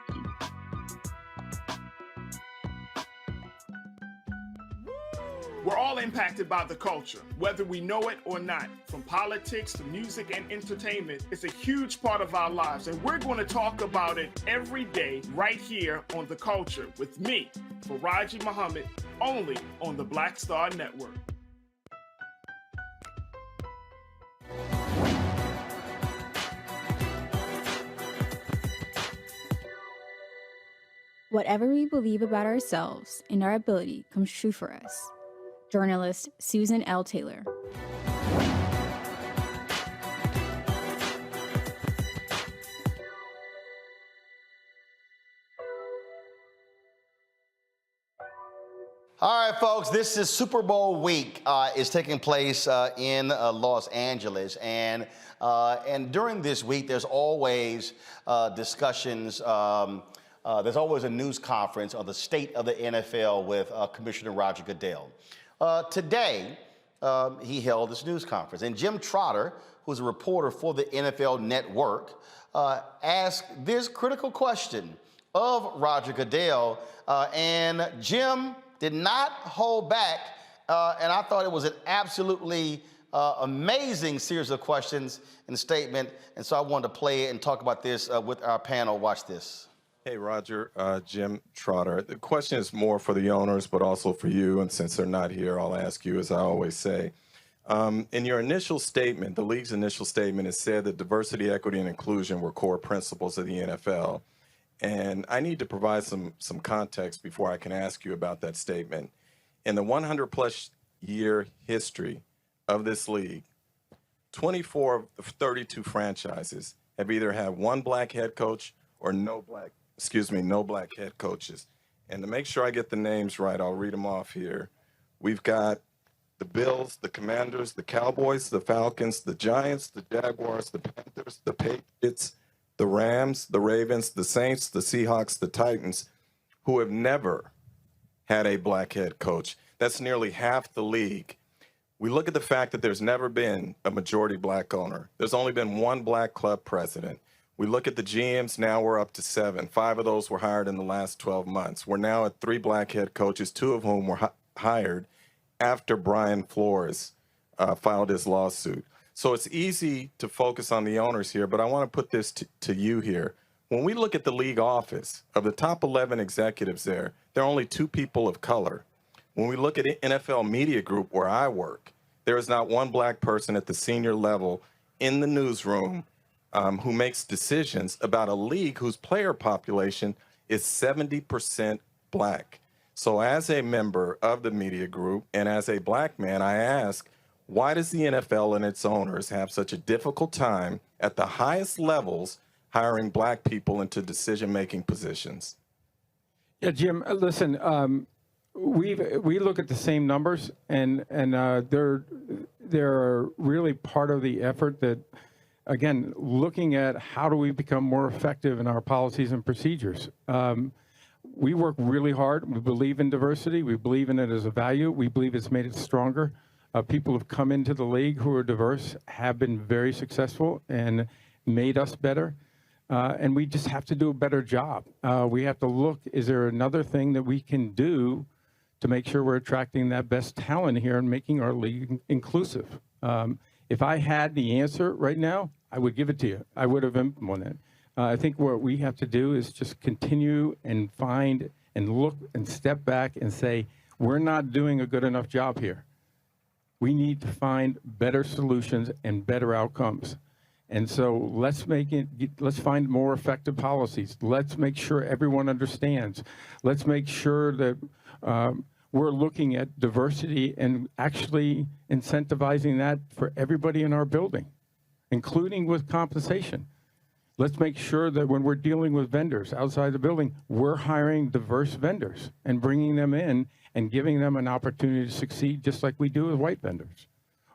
We're all impacted by the culture, whether we know it or not. From politics to music and entertainment, it's a huge part of our lives, and we're going to talk about it every day right here on The Culture with me, Faraji Muhammad, only on the Black Star Network. Whatever we believe about ourselves and our ability comes true for us. Journalist Susan L. Taylor. All right, folks, this is Super Bowl week. Is taking place in Los Angeles. And during this week, there's always discussions. There's always a news conference on the state of the NFL with Commissioner Roger Goodell. Today, he held this news conference. And Jim Trotter, who's a reporter for the NFL Network, asked this critical question of Roger Goodell. And Jim did not hold back. And I thought it was an absolutely amazing series of questions and statement. And so I wanted to play it and talk about this with our panel. Watch this. Hey, Roger, Jim Trotter. The question is more for the owners, but also for you. And since they're not here, I'll ask you, as I always say. In your initial statement, the league's initial statement, it said that diversity, equity, and inclusion were core principles of the NFL. And I need to provide some context before I can ask you about that statement. In the 100-plus year history of this league, 24 of 32 franchises have either had one black head coach or no black head coaches. And to make sure I get the names right, I'll read them off here. We've got the Bills, the Commanders, the Cowboys, the Falcons, the Giants, the Jaguars, the Panthers, the Patriots, the Rams, the Ravens, the Saints, the Seahawks, the Titans, who have never had a black head coach. That's nearly half the league. We look at the fact that there's never been a majority black owner. There's only been one black club president. We look at the GMs, now we're up to 7. 5 of those were hired in the last 12 months. We're now at 3 black head coaches, 2 of whom were hired after Brian Flores filed his lawsuit. So it's easy to focus on the owners here, but I want to put this to you here. When we look at the league office, of the top 11 executives there are only 2 people of color. When we look at NFL Media Group, where I work, there is not one black person at the senior level in the newsroom who makes decisions about a league whose player population is 70% black. So as a member of the media group and as a black man, I ask, why does the NFL and its owners have such a difficult time at the highest levels hiring black people into decision-making positions? Yeah, Jim, listen, we look at the same numbers, and they're really part of the effort that, again, looking at how do we become more effective in our policies and procedures. We work really hard. We believe in diversity. We believe in it as a value. We believe it's made it stronger. People who've come into the league who are diverse have been very successful and made us better. And we just have to do a better job. We have to look, is there another thing that we can do to make sure we're attracting that best talent here and making our league inclusive? If I had the answer right now, I would give it to you. I would have implemented it. I think what we have to do is just continue and find and look and step back and say, we're not doing a good enough job here. We need to find better solutions and better outcomes. And so let's find more effective policies. Let's make sure everyone understands. Let's make sure that we're looking at diversity and actually incentivizing that for everybody in our building, including with compensation. Let's make sure that when we're dealing with vendors outside the building, we're hiring diverse vendors and bringing them in and giving them an opportunity to succeed just like we do with white vendors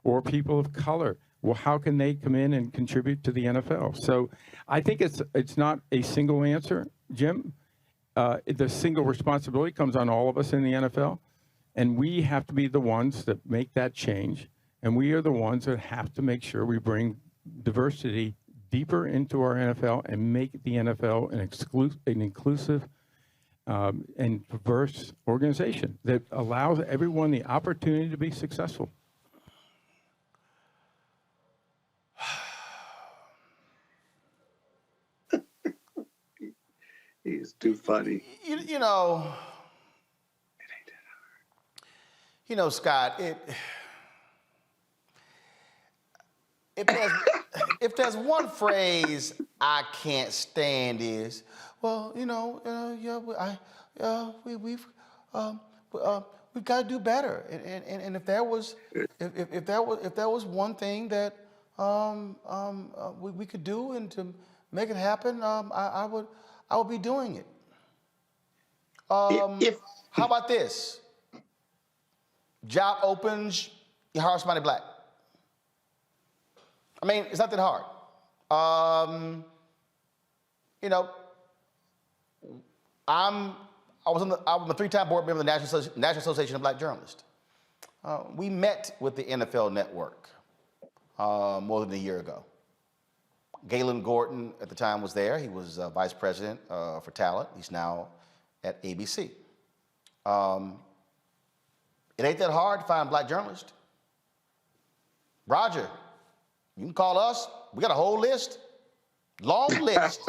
or people of color. Well, how can they come in and contribute to the NFL? So I think it's not a single answer, Jim. The single responsibility comes on all of us in the NFL, and we have to be the ones that make that change, and we are the ones that have to make sure we bring diversity deeper into our NFL and make the NFL an inclusive and diverse organization that allows everyone the opportunity to be successful. He's too funny. You know, Scott, if there's one phrase I can't stand is, well, we've got to do better. And if there was one thing that we could do and to make it happen, I would be doing it. How about this? Job opens, you hire somebody black. I mean, it's not that hard. I was I'm a 3-time board member of the National Association of Black Journalists. We met with the NFL Network more than a year ago. Galen Gordon at the time was there. He was vice president for talent. He's now at ABC. It ain't that hard to find black journalists. Roger, you can call us. We got a whole list, long list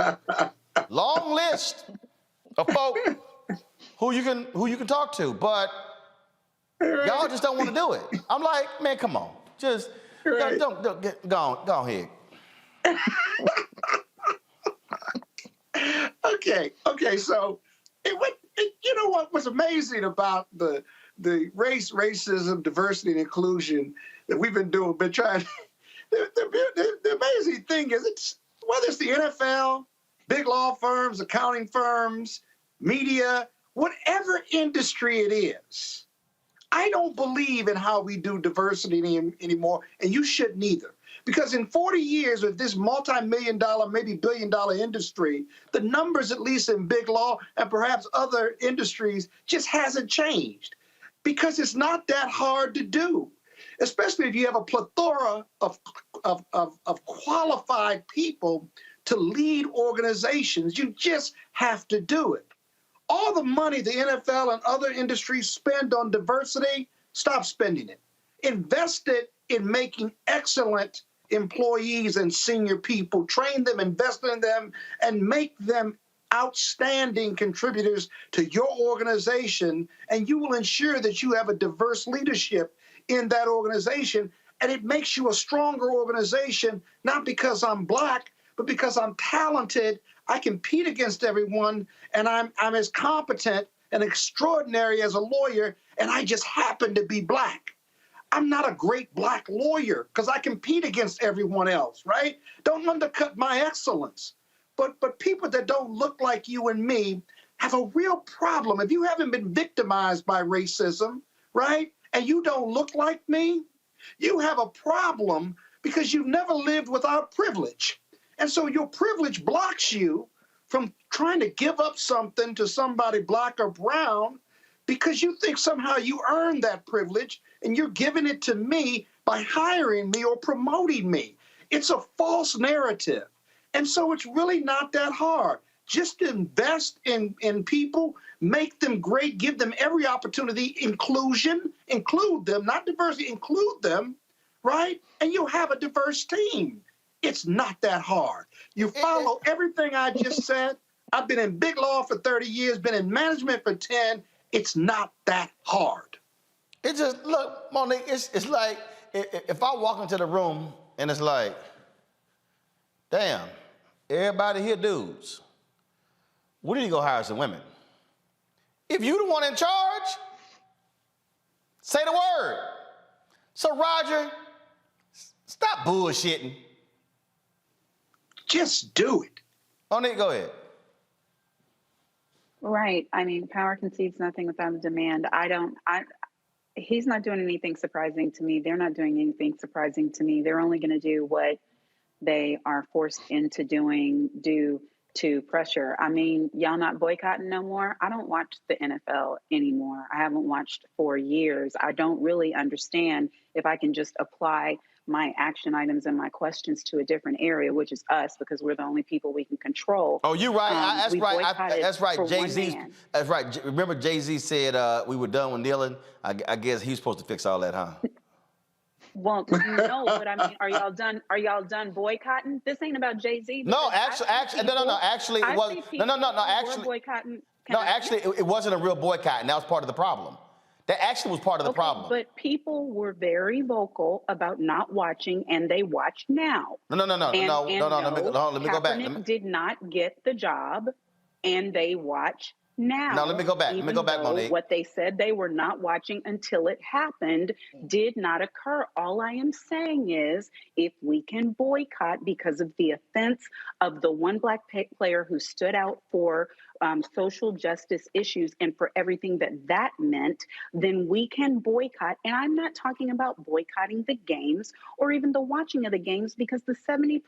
of folk who you can talk to, but y'all just don't want to do it. I'm like, man, come on, just don't go ahead. Okay. So, you know what was amazing about the racism, diversity, and inclusion that we've been trying. The amazing thing is, whether it's the NFL, big law firms, accounting firms, media, whatever industry it is, I don't believe in how we do diversity anymore, and you shouldn't either. Because in 40 years of this multi-million-dollar, maybe billion-dollar industry, the numbers, at least in big law and perhaps other industries, just hasn't changed. Because it's not that hard to do, especially if you have a plethora of qualified people to lead organizations. You just have to do it. All the money the NFL and other industries spend on diversity, stop spending it. Invest it in making excellent employees and senior people, train them, invest in them, and make them outstanding contributors to your organization, and you will ensure that you have a diverse leadership in that organization, and it makes you a stronger organization, not because I'm black, but because I'm talented, I compete against everyone, and I'm as competent and extraordinary as a lawyer, and I just happen to be black. I'm not a great black lawyer because I compete against everyone else, right? Don't undercut my excellence. But people that don't look like you and me have a real problem. If you haven't been victimized by racism, right, and you don't look like me, you have a problem because you've never lived without privilege. And so your privilege blocks you from trying to give up something to somebody black or brown because you think somehow you earned that privilege and you're giving it to me by hiring me or promoting me. It's a false narrative. And so it's really not that hard. Just invest in people, make them great, give them every opportunity, inclusion, include them, not diversity, include them, right? And you'll have a diverse team. It's not that hard. You follow everything I just said. I've been in big law for 30 years, been in management for 10. It's not that hard. It just, look, Monique, it's like if I walk into the room and it's like, damn, everybody here dudes. We need to go hire some women. If you the one in charge, say the word. So Roger, stop bullshitting. Just do it. Monique, go ahead. Right. I mean, power concedes nothing without a demand. He's not doing anything surprising to me. They're not doing anything surprising to me. They're only going to do what they are forced into doing due to pressure. I mean, y'all not boycotting no more? I don't watch the NFL anymore. I haven't watched for years. I don't really understand if I can just apply my action items and my questions to a different area, which is us, because we're the only people we can control. Oh, you're right. That's we right. boycotted That's right. for one Jay-Z. man. That's right. Remember, Jay-Z said we were done with kneeling. I guess he's supposed to fix all that, huh? Well, no, but I mean, are y'all done? Are y'all done boycotting? This ain't about Jay-Z. No, actually, Actually, it was Actually, boycotting. It wasn't a real boycott, and that was part of the problem. That actually was part of the problem. But people were very vocal about not watching, and they watch now. No. Let me go back. Kaepernick did not get the job, and they watch now. No, let me go back. Monique. What they said they were not watching until it happened did not occur. All I am saying is, if we can boycott because of the offense of the one black player who stood out for social justice issues and for everything that meant, then we can boycott. And I'm not talking about boycotting the games or even the watching of the games, because the 70%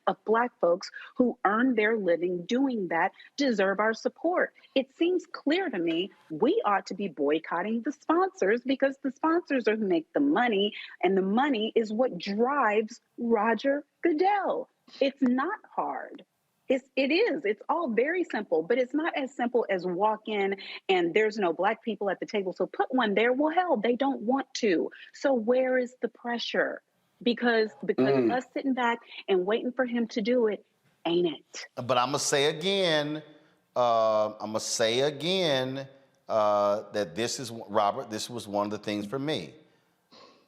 of black folks who earn their living doing that deserve our support. It seems clear to me we ought to be boycotting the sponsors, because the sponsors are who make the money, and the money is what drives Roger Goodell. It's not hard. It is. It's all very simple, but it's not as simple as walk in and there's no black people at the table, so put one there. Well, hell, they don't want to. So where is the pressure? Because us sitting back and waiting for him to do it, ain't it? But I'm gonna say again, that this is, Robert, this was one of the things for me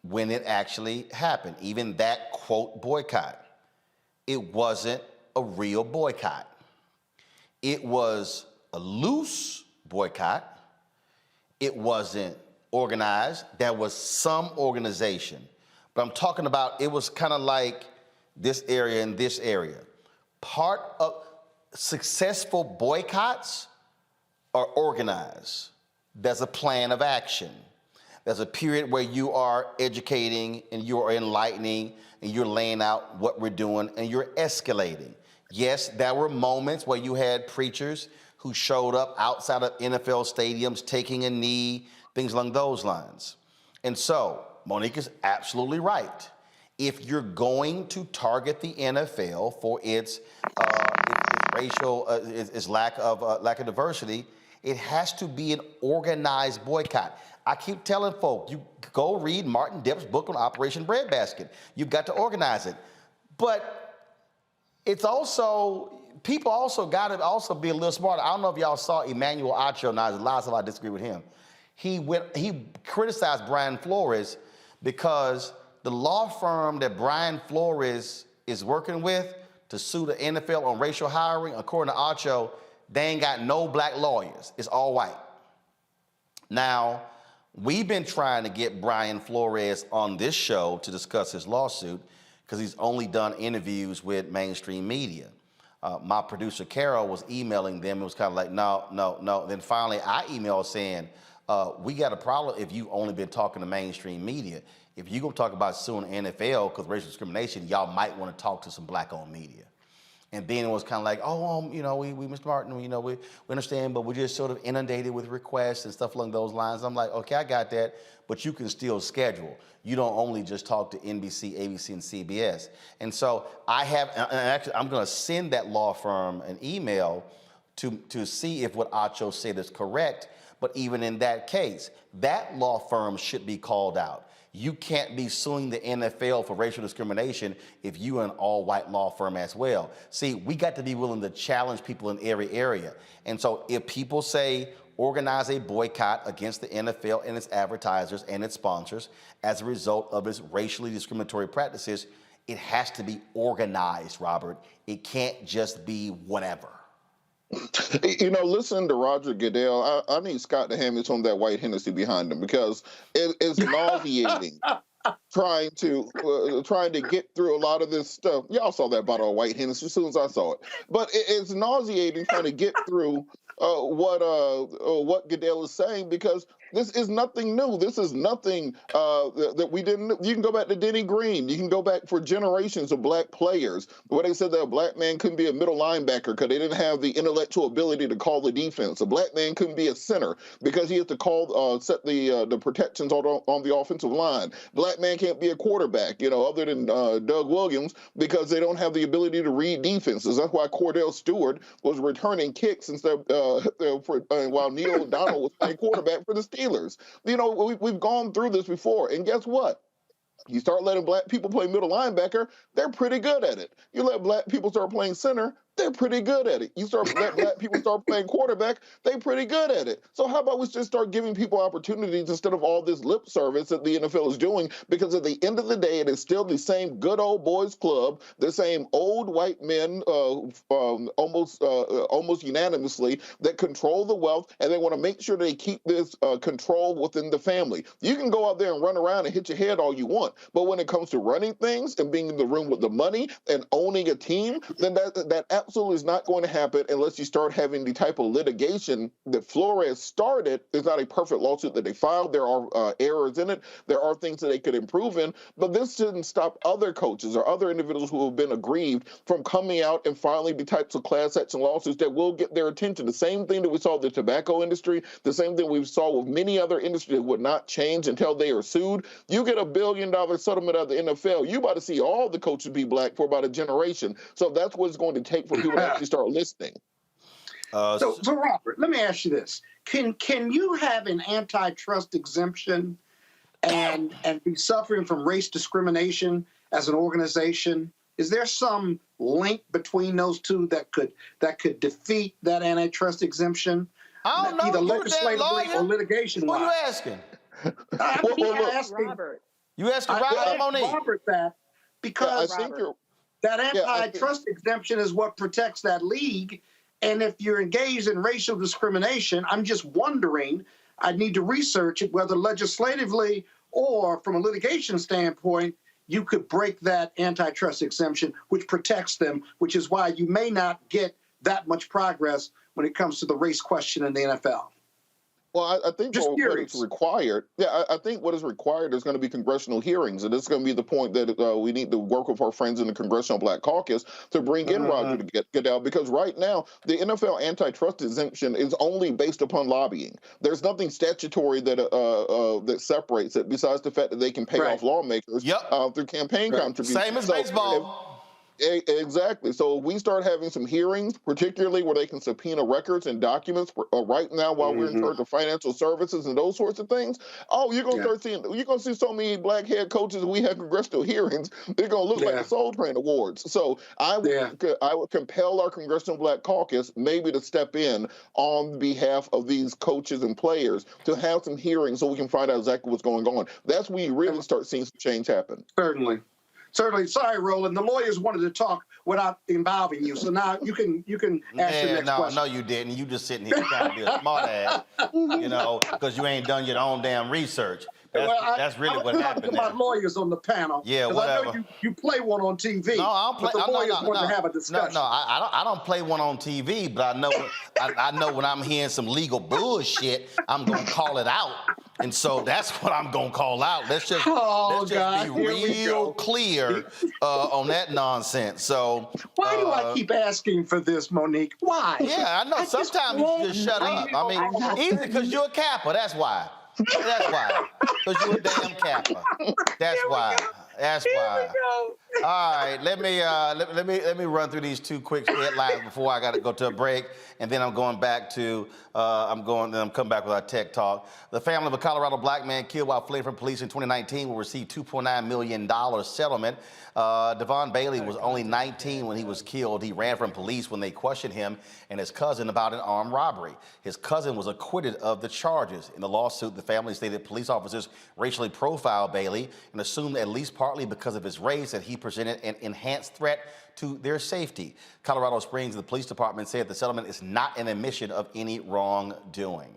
when it actually happened. Even that quote boycott, it wasn't a real boycott. It was a loose boycott. It wasn't organized. There was some organization. But I'm talking about, it was kind of like this area and this area. Part of successful boycotts are organized. There's a plan of action. There's a period where you are educating and you are enlightening and you're laying out what we're doing and you're escalating. Yes, there were moments where you had preachers who showed up outside of NFL stadiums taking a knee, things along those lines. And so, Monique is absolutely right. If you're going to target the NFL for its racial, its lack of diversity, it has to be an organized boycott. I keep telling folk, you go read Martin Depp's book on Operation Breadbasket. You've got to organize it. But it's also, people also got to also be a little smarter. I don't know if y'all saw Emmanuel Acho. Now, there's lots of I disagree with him. He criticized Brian Flores because the law firm that Brian Flores is working with to sue the NFL on racial hiring, according to Acho, they ain't got no black lawyers. It's all white. Now, we've been trying to get Brian Flores on this show to discuss his lawsuit because he's only done interviews with mainstream media. My producer, Carol, was emailing them. It was kind of like, no. Then finally, I emailed saying, we got a problem if you've only been talking to mainstream media. If you're going to talk about suing the NFL because racial discrimination, y'all might want to talk to some black-owned media. And then it was kind of like, we Mr. Martin, we understand, but we're just sort of inundated with requests and stuff along those lines. I'm like, okay, I got that, but you can still schedule. You don't only just talk to NBC, ABC, and CBS. And so I'm going to send that law firm an email to see if what Acho said is correct. But even in that case, that law firm should be called out. You can't be suing the NFL for racial discrimination if you're an all-white law firm as well. See, we got to be willing to challenge people in every area. And so if people say organize a boycott against the NFL and its advertisers and its sponsors as a result of its racially discriminatory practices, it has to be organized, Robert. It can't just be whatever. Listen to Roger Goodell. I need Scott to hand me some of that white Hennessy behind him because it's nauseating trying to get through a lot of this stuff. Y'all saw that bottle of white Hennessy as soon as I saw it. But it's nauseating trying to get through what Goodell is saying, because this is nothing new. This is nothing that we didn't. You can go back to Denny Green. You can go back for generations of black players where they said that a black man couldn't be a middle linebacker because they didn't have the intellectual ability to call the defense. A black man couldn't be a center because he had to set the protections on the offensive line. Black man can't be a quarterback, other than Doug Williams, because they don't have the ability to read defenses. That's why Cordell Stewart was returning kicks instead while Neil O'Donnell was playing quarterback for the Steelers. We've gone through this before, and guess what? You start letting black people play middle linebacker, they're pretty good at it. You let black people start playing center, they're pretty good at it. You let black people start playing quarterback, they're pretty good at it. So how about we just start giving people opportunities instead of all this lip service that the NFL is doing? Because at the end of the day, it is still the same good old boys club, the same old white men, almost unanimously, that control the wealth, and they want to make sure they keep this control within the family. You can go out there and run around and hit your head all you want, but when it comes to running things and being in the room with the money and owning a team, then that absolutely is not going to happen unless you start having the type of litigation that Flores started. It's not a perfect lawsuit that they filed. There are errors in it. There are things that they could improve in, but this shouldn't stop other coaches or other individuals who have been aggrieved from coming out and filing the types of class action lawsuits that will get their attention. The same thing that we saw with the tobacco industry, the same thing we saw with many other industries that would not change until they are sued. You get $1 billion settlement out of the NFL, you about to see all the coaches be black for about a generation. So that's what it's going to take for people to actually start listening. So Robert, let me ask you this. Can you have an antitrust exemption and be suffering from race discrimination as an organization? Is there some link between those two that could defeat that antitrust exemption? I don't know. Either You legislatively or litigation-wise. Who you asking? I'm asking Robert. You asking Robert, Monique? Robert that because that antitrust exemption is what protects that league. And if you're engaged in racial discrimination, I'm just wondering, I need to research it, whether legislatively or from a litigation standpoint, you could break that antitrust exemption, which protects them, which is why you may not get that much progress when it comes to the race question in the NFL. Well, I think what is required, I think what is required is going to be congressional hearings, and this is going to be the point that we need to work with our friends in the Congressional Black Caucus to bring in Roger to get out, because right now the NFL antitrust exemption is only based upon lobbying. There's nothing statutory that that separates it, besides the fact that they can pay off lawmakers through campaign contributions. Same as baseball. Exactly. So we start having some hearings, particularly where they can subpoena records and documents right now while we're in charge of financial services and those sorts of things. Oh, you're going to start seeing, you're going to see so many black head coaches and we have congressional hearings. They're going to look like the Soul Train Awards. So I would compel our Congressional Black Caucus maybe to step in on behalf of these coaches and players to have some hearings so we can find out exactly what's going on. That's when you really start seeing some change happen. Certainly. Sorry, Roland. The lawyers wanted to talk without involving you, so now you can ask your next question. No, you didn't. You just sitting here trying to be a smart ass, because you ain't done your own damn research. That's really what happened. About lawyers on the panel. Yeah, whatever. I know you play one on TV. No, I don't play. But the lawyers want to have a discussion. No, I don't play one on TV, but I know when I'm hearing some legal bullshit, I'm gonna call it out. And so that's what I'm gonna call out. Let's just be real clear on that nonsense. So why do I keep asking for this, Monique? Why? Yeah, I know. Sometimes you just shut up. I mean, either because you're a Kappa. That's why. That's why. Because you're a damn Kappa. That's why. That's why. All right, let me run through these two quick headlines before I got to go to a break, and then I'm going back to I'm coming back with our tech talk. The family of a Colorado black man killed while fleeing from police in 2019 will receive $2.9 million settlement. Devon Bailey was only 19 when he was killed. He ran from police when they questioned him and his cousin about an armed robbery. His cousin was acquitted of the charges. In the lawsuit, the family stated police officers racially profiled Bailey and assumed, at least partly because of his race, that he presented an enhanced threat to their safety. Colorado Springs, the police department said the settlement is not an admission of any wrongdoing.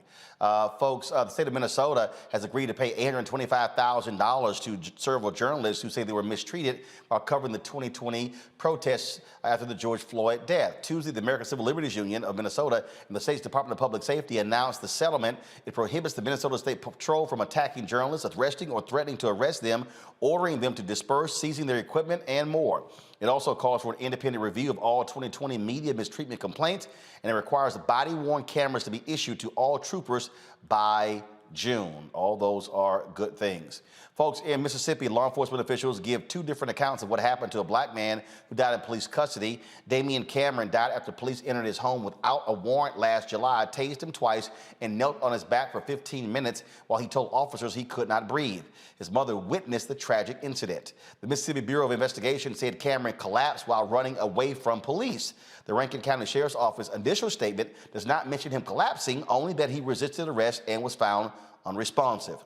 Folks, the state of Minnesota has agreed to pay $825,000 to several journalists who say they were mistreated while covering the 2020 protests after the George Floyd death. Tuesday, the American Civil Liberties Union of Minnesota and the state's Department of Public Safety announced the settlement. It prohibits the Minnesota State Patrol from attacking journalists, arresting or threatening to arrest them, ordering them to disperse, seizing their equipment, and more. It also calls for an independent review of all 2020 media mistreatment complaints, and it requires body-worn cameras to be issued to all troopers by June. All those are good things. Folks, in Mississippi, law enforcement officials give two different accounts of what happened to a black man who died in police custody. Damian Cameron died after police entered his home without a warrant last July, tased him twice, and knelt on his back for 15 minutes while he told officers he could not breathe. His mother witnessed the tragic incident. The Mississippi Bureau of Investigation said Cameron collapsed while running away from police. The Rankin County Sheriff's Office initial statement does not mention him collapsing, only that he resisted arrest and was found unresponsive.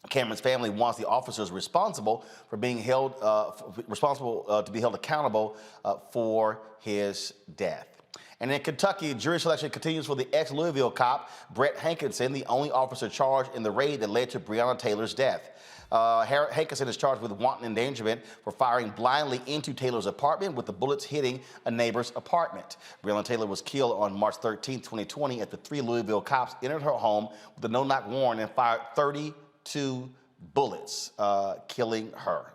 Cameron's family wants the officers responsible for being held to be held accountable for his death. And in Kentucky, jury selection continues for the ex-Louisville cop, Brett Hankinson, the only officer charged in the raid that led to Breonna Taylor's death. Hankinson is charged with wanton endangerment for firing blindly into Taylor's apartment with the bullets hitting a neighbor's apartment. Breonna Taylor was killed on March 13, 2020 after 3 Louisville cops entered her home with a no-knock warrant and fired 32 bullets, killing her.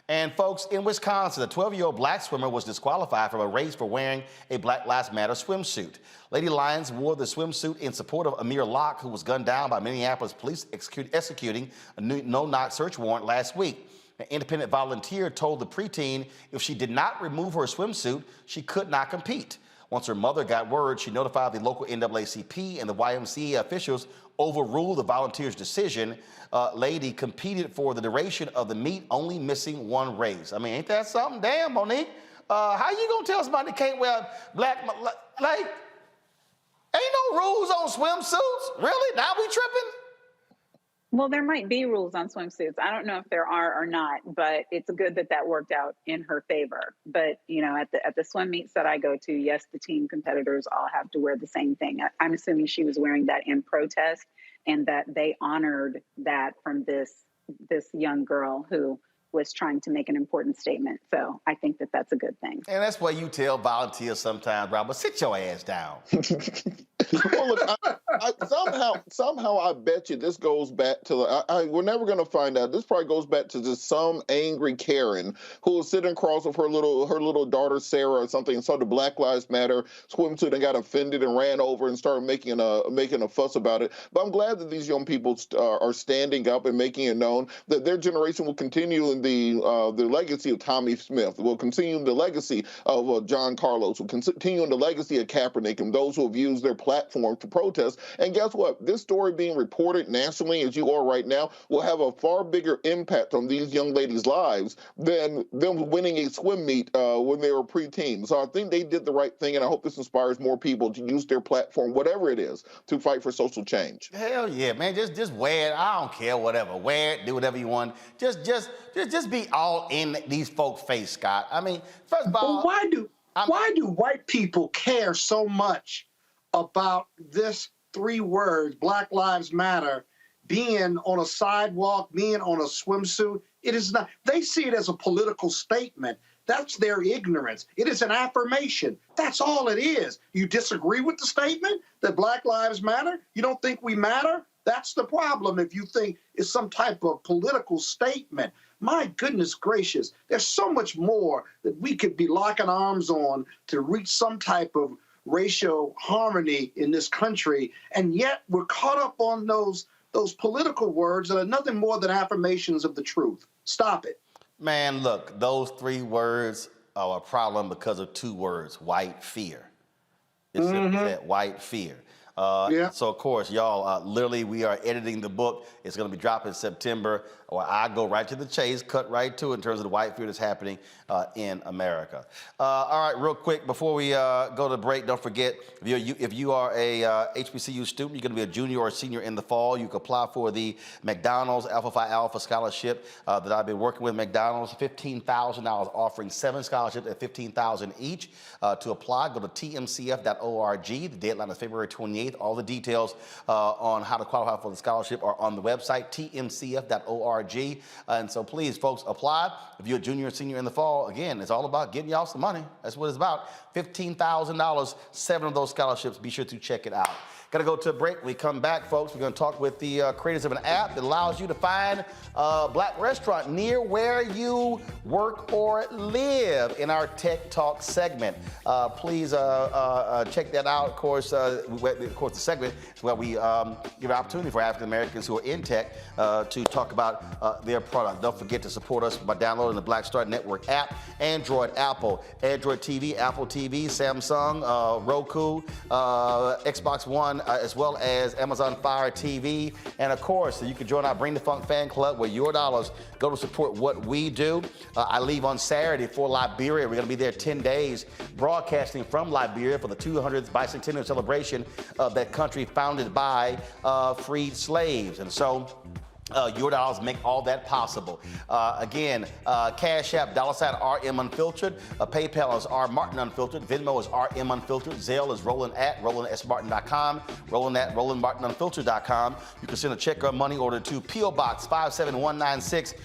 And folks, in Wisconsin, a 12-year-old black swimmer was disqualified from a race for wearing a Black Lives Matter swimsuit. Lady Lions wore the swimsuit in support of Amir Locke, who was gunned down by Minneapolis police executing a no-knock search warrant last week. An independent volunteer told the preteen if she did not remove her swimsuit, she could not compete. Once her mother got word, she notified the local NAACP, and the YMCA officials overruled the volunteer's decision. Lady competed for the duration of the meet, only missing one race. I mean, ain't that something? Damn, Monique. How you gonna tell somebody they can't wear black, like, ain't no rules on swimsuits? Really? Now we tripping? Well, there might be rules on swimsuits. I don't know if there are or not, but it's good that that worked out in her favor. But, you know, at the swim meets that I go to, yes, the team competitors all have to wear the same thing. I'm assuming she was wearing that in protest, and that they honored that from this young girl who was trying to make an important statement. So I think that that's a good thing. And that's why you tell volunteers sometimes, Robert, sit your ass down. Well, look, somehow I bet you this goes back to, we're never going to find out. This probably goes back to just some angry Karen who was sitting across with her little daughter, Sarah, or something, and saw the Black Lives Matter swimsuit and got offended and ran over and started making a fuss about it. But I'm glad that these young people are standing up and making it known that their generation will continue in the legacy of Tommy Smith, will continue the legacy of John Carlos, will continue in the legacy of Kaepernick and those who have used their platform to protest. And guess what? This story being reported nationally, as you are right now, will have a far bigger impact on these young ladies' lives than them winning a swim meet when they were preteen. So I think they did the right thing, and I hope this inspires more people to use their platform, whatever it is, to fight for social change. Hell yeah, man! Just wear it. I don't care, whatever. Wear it. Do whatever you want. Just be all in these folks' face, Scott. I mean, first of all, but why do white people care so much about this 3 words, Black Lives Matter, being on a sidewalk, being on a swimsuit? It is not. They see it as a political statement. That's their ignorance. It is an affirmation. That's all it is. You disagree with the statement that Black Lives Matter? You don't think we matter? That's the problem if you think it's some type of political statement. My goodness gracious, there's so much more that we could be locking arms on to reach some type of racial harmony in this country, and yet we're caught up on those political words that are nothing more than affirmations of the truth. Stop it. Man, look, those 3 words are a problem because of 2 words, white fear. It's simply that, white fear. So, of course, y'all, literally, we are editing the book. It's going to be dropping in September, or I go right to the chase, cut right to it in terms of the white fear that's happening in America. All right, real quick, before we go to break, don't forget, if you are a HBCU student, you're going to be a junior or a senior in the fall, you can apply for the McDonald's Alpha Phi Alpha Scholarship that I've been working with McDonald's, $15,000, offering 7 scholarships at $15,000 each. To apply, go to tmcf.org. The deadline is February 28th. All the details on how to qualify for the scholarship are on the website, tmcf.org. .org. And so please, folks, apply. If you're a junior or senior in the fall, again, it's all about getting y'all some money. That's what it's about. $15,000, 7 of those scholarships. Be sure to check it out. Got to go to a break. When we come back, folks, we're going to talk with the creators of an app that allows you to find a black restaurant near where you work or live in our Tech Talk segment. Please check that out. Of course, the segment is where we give an opportunity for African Americans who are in tech to talk about their product. Don't forget to support us by downloading the Black Star Network app, Android, Apple, Android TV, Apple TV, Samsung, Roku, Xbox One, as well as Amazon Fire TV. And of course, you can join our Bring the Funk fan club where your dollars go to support what we do. I leave on Saturday for Liberia. We're going to be there 10 days broadcasting from Liberia for the 200th bicentennial celebration of that country founded by freed slaves. And so your dollars make all that possible. Again, Cash App, $RM Unfiltered. PayPal is R Martin Unfiltered. Venmo is RM Unfiltered. Zelle is Roland at RolandSMartin.com. Roland at RolandMartinUnfiltered.com. You can send a check or money order to P.O. Box 57196,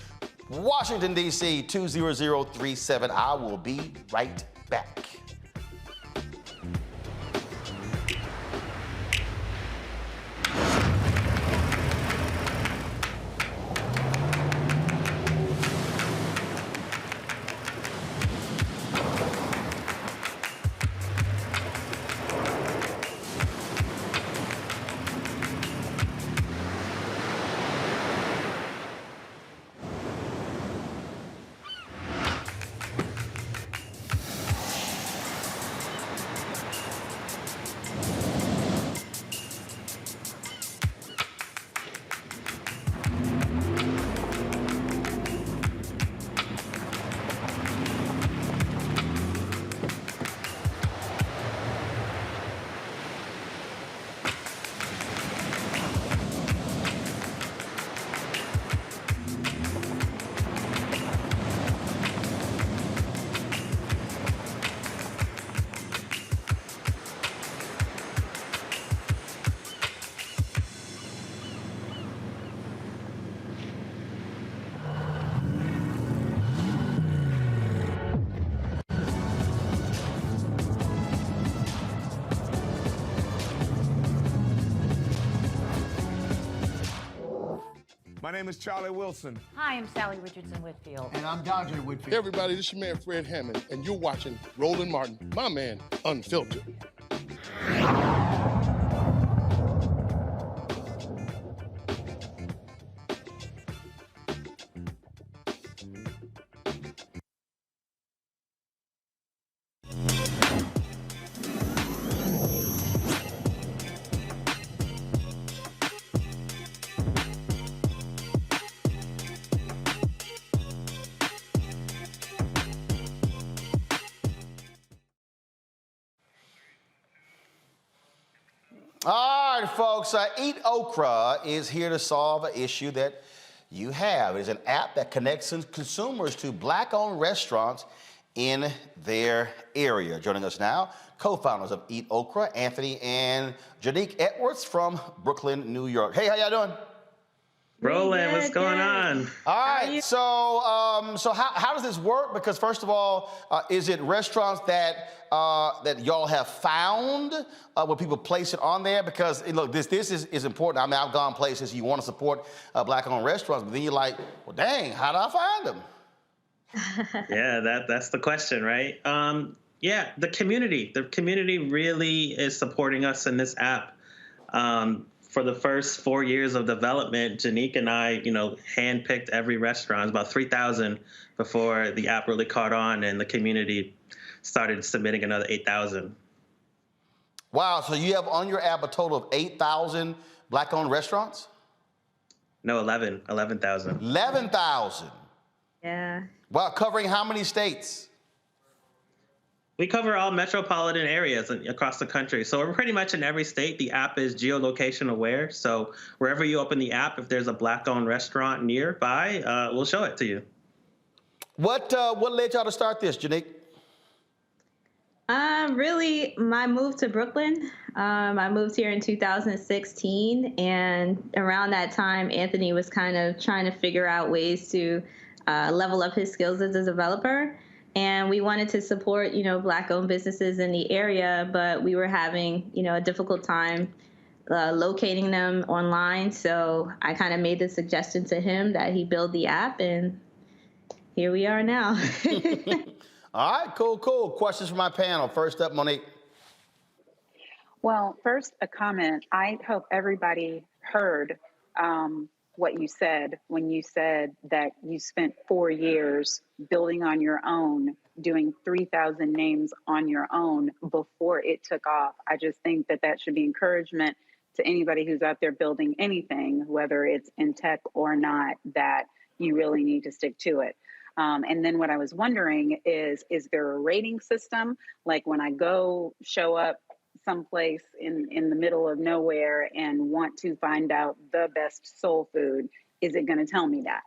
Washington, D.C. 20037. I will be right back. My name is Charlie Wilson. Hi, I'm Sally Richardson Whitfield. And I'm Dodger Whitfield. Hey everybody, this is your man Fred Hammond, and you're watching Roland Martin, my man, Unfiltered. All right, folks, EatOkra is here to solve an issue that you have. It's an app that connects consumers to black-owned restaurants in their area. Joining us now, co-founders of EatOkra, Anthony and Janique Edwards from Brooklyn, New York. Hey, how y'all doing? Roland, what's going on? All right, so how does this work? Because first of all, is it restaurants that y'all have found where people place it on there? Because look, this is important. I mean, I've gone places you want to support black-owned restaurants, but then you're like, well, dang, how do I find them? Yeah, that's the question, right? Yeah, the community really is supporting us in this app. For the first 4 years of development, Janique and I, handpicked every restaurant, about 3,000 before the app really caught on and the community started submitting another 8,000. Wow, so you have on your app a total of 8,000 black-owned restaurants? No, 11,000. 11,000? Yeah. Wow, covering how many states? We cover all metropolitan areas across the country. So we're pretty much in every state. The app is geolocation aware. So wherever you open the app, if there's a black-owned restaurant nearby, we'll show it to you. What led y'all to start this, Janique? Really, my move to Brooklyn. I moved here in 2016, and around that time, Anthony was kind of trying to figure out ways to level up his skills as a developer. And we wanted to support, Black-owned businesses in the area, but we were having, a difficult time locating them online. So I kind of made the suggestion to him that he build the app, and here we are now. All right, cool. Questions from my panel. First up, Monique. Well, first, a comment. I hope everybody heard what you said when you said that you spent 4 years building on your own, doing 3,000 names on your own before it took off. I just think that should be encouragement to anybody who's out there building anything, whether it's in tech or not, that you really need to stick to it. And then what I was wondering is there a rating system? Like when I go show up someplace in the middle of nowhere and want to find out the best soul food, is it going to tell me that?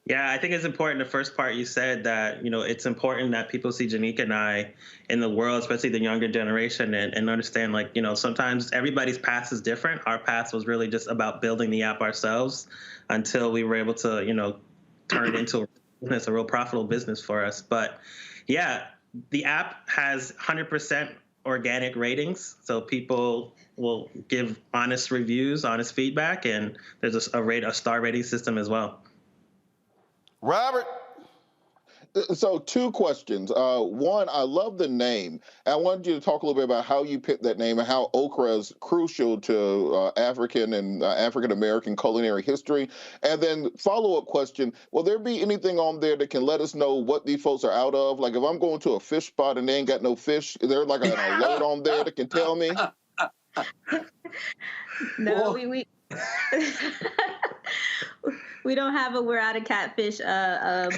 Yeah, I think it's important. The first part you said that, it's important that people see Janique and I in the world, especially the younger generation, and understand, sometimes everybody's path is different. Our path was really just about building the app ourselves until we were able to, turn it into a real profitable business for us. But yeah, the app has 100% organic ratings, so people will give honest reviews, honest feedback, and there's a star rating system as well. Robert. So 2 questions. One, I love the name. I wanted you to talk a little bit about how you picked that name and how okra is crucial to African and African-American culinary history. And then follow-up question, will there be anything on there that can let us know what these folks are out of? Like if I'm going to a fish spot and they ain't got no fish, is there like an alert on there that can tell me? No, we we don't have a "we're out of catfish"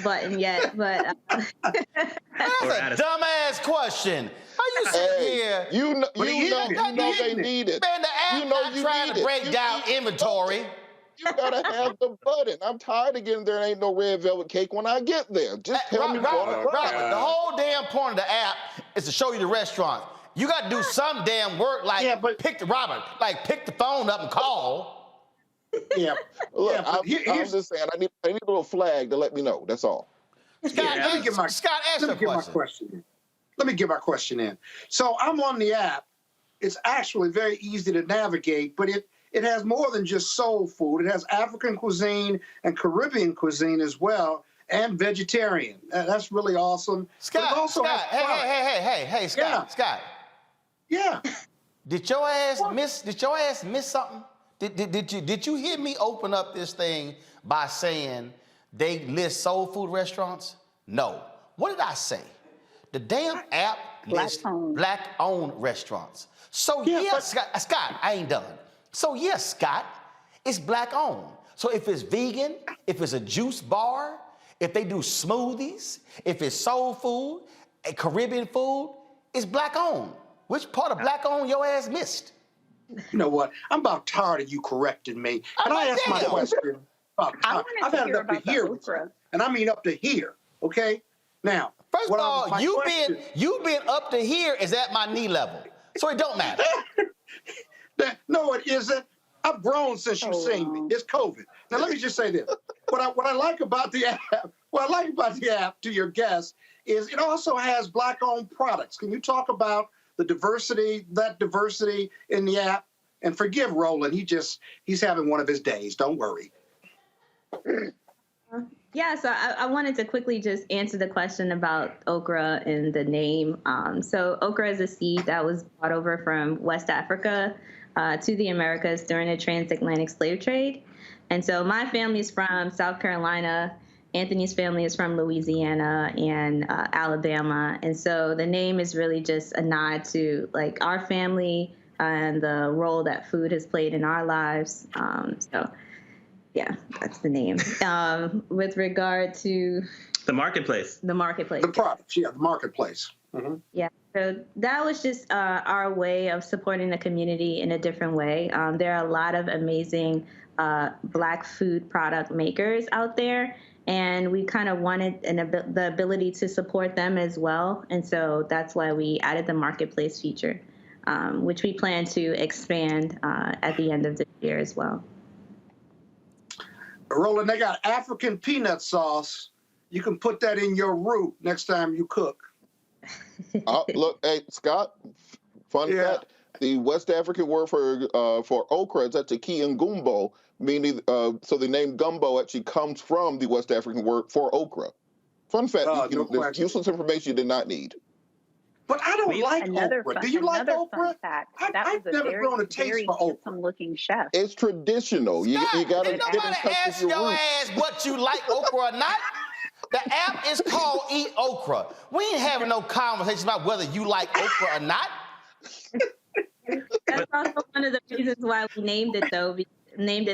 button yet, but that's a dumbass question. How you sit here? You know they need it. Man, the app not trying to break down inventory. You gotta have the button. I'm tired of getting there ain't no red velvet cake when I get there. Just tell me what. Robert, the whole damn point of the app is to show you the restaurant. You got to do some damn work, like pick the phone up and call. Yeah. Look, I'm just saying, I need a little flag to let me know. That's all. Scott, let me get my question in. So I'm on the app. It's actually very easy to navigate, but it has more than just soul food. It has African cuisine and Caribbean cuisine as well, and vegetarian. That's really awesome. Scott, hey, Scott. Yeah. Did your ass miss something? Did you hear me open up this thing by saying they list soul food restaurants? No. What did I say? The damn app lists Black-owned restaurants. So yes, Scott, I ain't done. So yes, Scott, it's Black-owned. So if it's vegan, if it's a juice bar, if they do smoothies, if it's soul food, Caribbean food, it's Black-owned. Which part of Black-owned your ass missed? You know what? I'm about tired of you correcting me. And I asked my question. I've had it up to here, and I mean up to here. Okay. Now, first of all, you being up to here is at my knee level, so it don't matter. No, it isn't. I've grown since you've seen me. It's COVID. Now let me just say this: what I like about the app, to your guests, is it also has Black-owned products. Can you talk about the diversity in the app? And forgive Roland, he's having one of his days. Don't worry. Yeah, so I wanted to quickly just answer the question about okra and the name. So okra is a seed that was brought over from West Africa to the Americas during the transatlantic slave trade. And so my family is from South Carolina. Anthony's family is from Louisiana and Alabama. And so the name is really just a nod to our family and the role that food has played in our lives. So yeah, that's the name. With regard to the marketplace. The products, the marketplace. Mm-hmm. Yeah, so that was just our way of supporting the community in a different way. There are a lot of amazing Black food product makers out there. And we kind of wanted the ability to support them as well. And so that's why we added the marketplace feature, which we plan to expand at the end of the year as well. Roland, they got African peanut sauce. You can put that in your roux next time you cook. Look, hey, Scott, fun fact, the West African word for okra is actually Kiangumbo, meaning, so the name gumbo actually comes from the West African word for okra. Fun fact, there's useless information you did not need. But I don't like okra. Do you like okra? I've never grown a taste for okra. Looking chef. It's traditional. You got to Did nobody ask your ass what you like okra or not? The app is called EatOkra. We ain't having no conversation about whether you like okra or not. That's also one of the reasons why we named it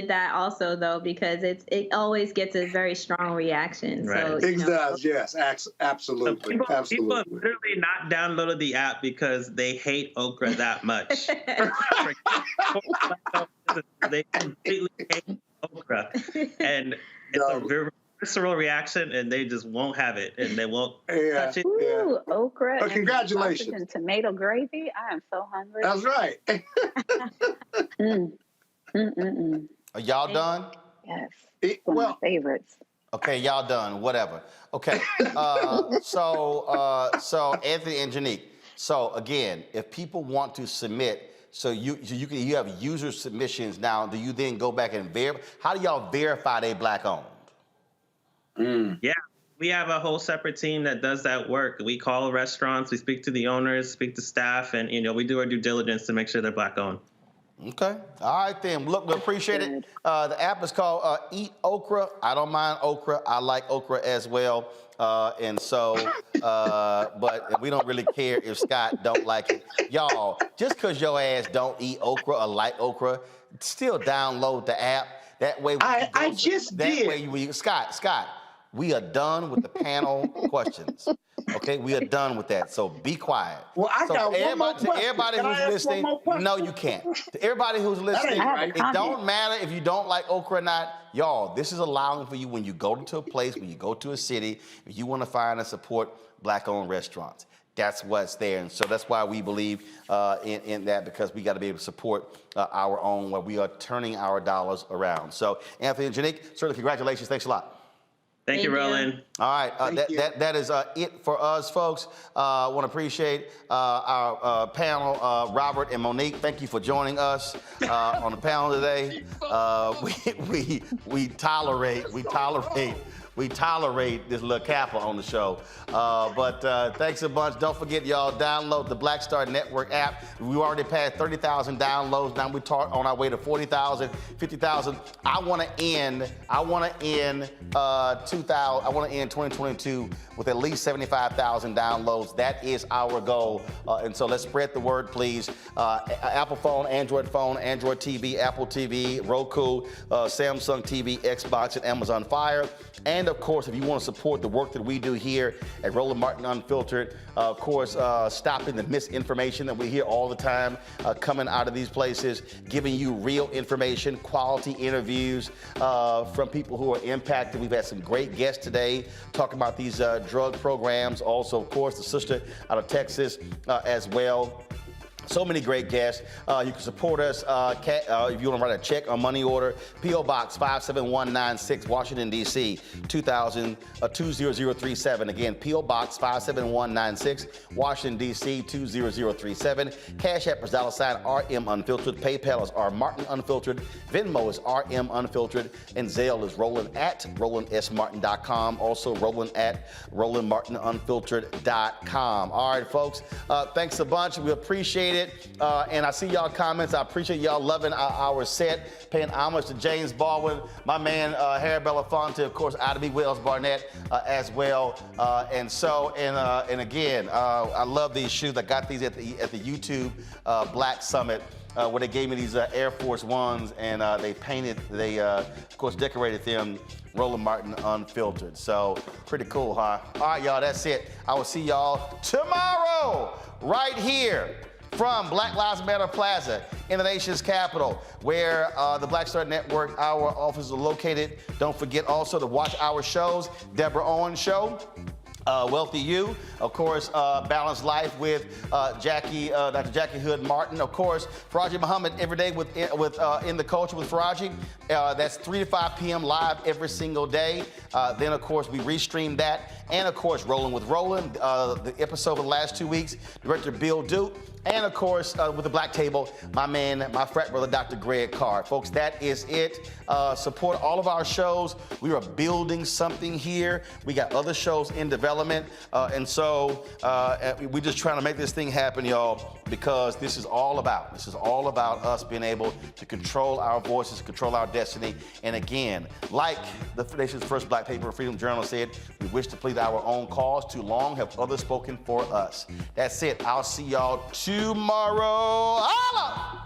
that also though, because it always gets a very strong reaction. Right. So It does, yes, absolutely. People have literally not downloaded the app because they hate okra that much. They completely hate okra, and it's a very visceral reaction, and they just won't have it, and they won't touch it. Ooh, okra. But congratulations. And tomato gravy. I am so hungry. That's right. Are y'all done? Yes. One of my favorites. Okay, y'all done. Whatever. Okay. So Anthony and Janique. So again, if people want to submit, so you have user submissions now. Do you then go back and verify? How do y'all verify they Black owned? Yeah, we have a whole separate team that does that work. We call restaurants, we speak to the owners, speak to staff, and we do our due diligence to make sure they're Black owned. Okay. All right, then. Look, we appreciate it. The app is called EatOkra. I don't mind okra. I like okra as well. And so, but we don't really care if Scott don't like it. Y'all, just because your ass don't eat okra or like okra, still download the app. That way, I just did. That way, Scott, we are done with the panel questions. Okay, we are done with that. So be quiet. Well, I got one more question. Everybody Can I who's ask listening, one more question? no, you can't. To everybody who's listening, right. it don't matter if you don't like okra or not. Y'all, this is allowing for you when you go to a place, when you go to a city, if you want to find and support Black-owned restaurants. That's what's there. And so that's why we believe in that, because we got to be able to support our own, where we are turning our dollars around. So Anthony and Janique, certainly congratulations. Thanks a lot. Thank you, Roland. All right, that is it for us, folks. I want to appreciate our panel, Robert and Monique. Thank you for joining us on the panel today. We tolerate this little kappa on the show. But thanks a bunch. Don't forget, y'all, download the Black Star Network app. We already passed 30,000 downloads. Now we're on our way to 40,000, 50,000. I want to end 2022 with at least 75,000 downloads. That is our goal. And so let's spread the word, please. Apple phone, Android TV, Apple TV, Roku, Samsung TV, Xbox, and Amazon Fire. And of course, if you want to support the work that we do here at Roland Martin Unfiltered, of course, stopping the misinformation that we hear all the time coming out of these places, giving you real information, quality interviews from people who are impacted. We've had some great guests today talking about these drug programs. Also, of course, the sister out of Texas as well. So many great guests. You can support us if you want to write a check or money order. P.O. Box 57196, Washington, D.C., 20037. Again, P.O. Box 57196, Washington, D.C., 20037. Cash App is $RM Unfiltered. PayPal is R Martin Unfiltered. Venmo is RM Unfiltered. And Zelle is Roland at RolandSMartin.com. Also, Roland at RolandMartinUnfiltered.com. All right, folks. Thanks a bunch. We appreciate it. And I see y'all comments. I appreciate y'all loving our set, paying homage to James Baldwin, my man Harry Belafonte, of course, Ida B. Wells Barnett as well. And again, I love these shoes. I got these at the YouTube Black Summit. Where they gave me these Air Force Ones, and they of course decorated them Roland Martin Unfiltered. So pretty cool, huh? All right, y'all, that's it. I will see y'all tomorrow right here from Black Lives Matter Plaza in the nation's capital, where the Black Star Network, our offices are located. Don't forget also to watch our shows, Deborah Owens Show, Wealthy You, of course, Balanced Life with Dr. Jackie Hood Martin, of course, Faraji Muhammad every day with In the Culture with Faraji. That's 3 to 5 p.m. live every single day. Then, of course, we restream that. And, of course, Rolling with Roland, the episode of the last 2 weeks, Director Bill Duke. And, of course, with the Black Table, my man, my frat brother, Dr. Greg Carr. Folks, that is it. Support all of our shows. We are building something here. We got other shows in development. And so we're just trying to make this thing happen, y'all, because this is all about us being able to control our voices, control our destiny. And again, like the nation's first Black paper, Freedom Journal said, we wish to plead our own cause. Too long have others spoken for us. That's it. I'll see y'all tomorrow. Holla!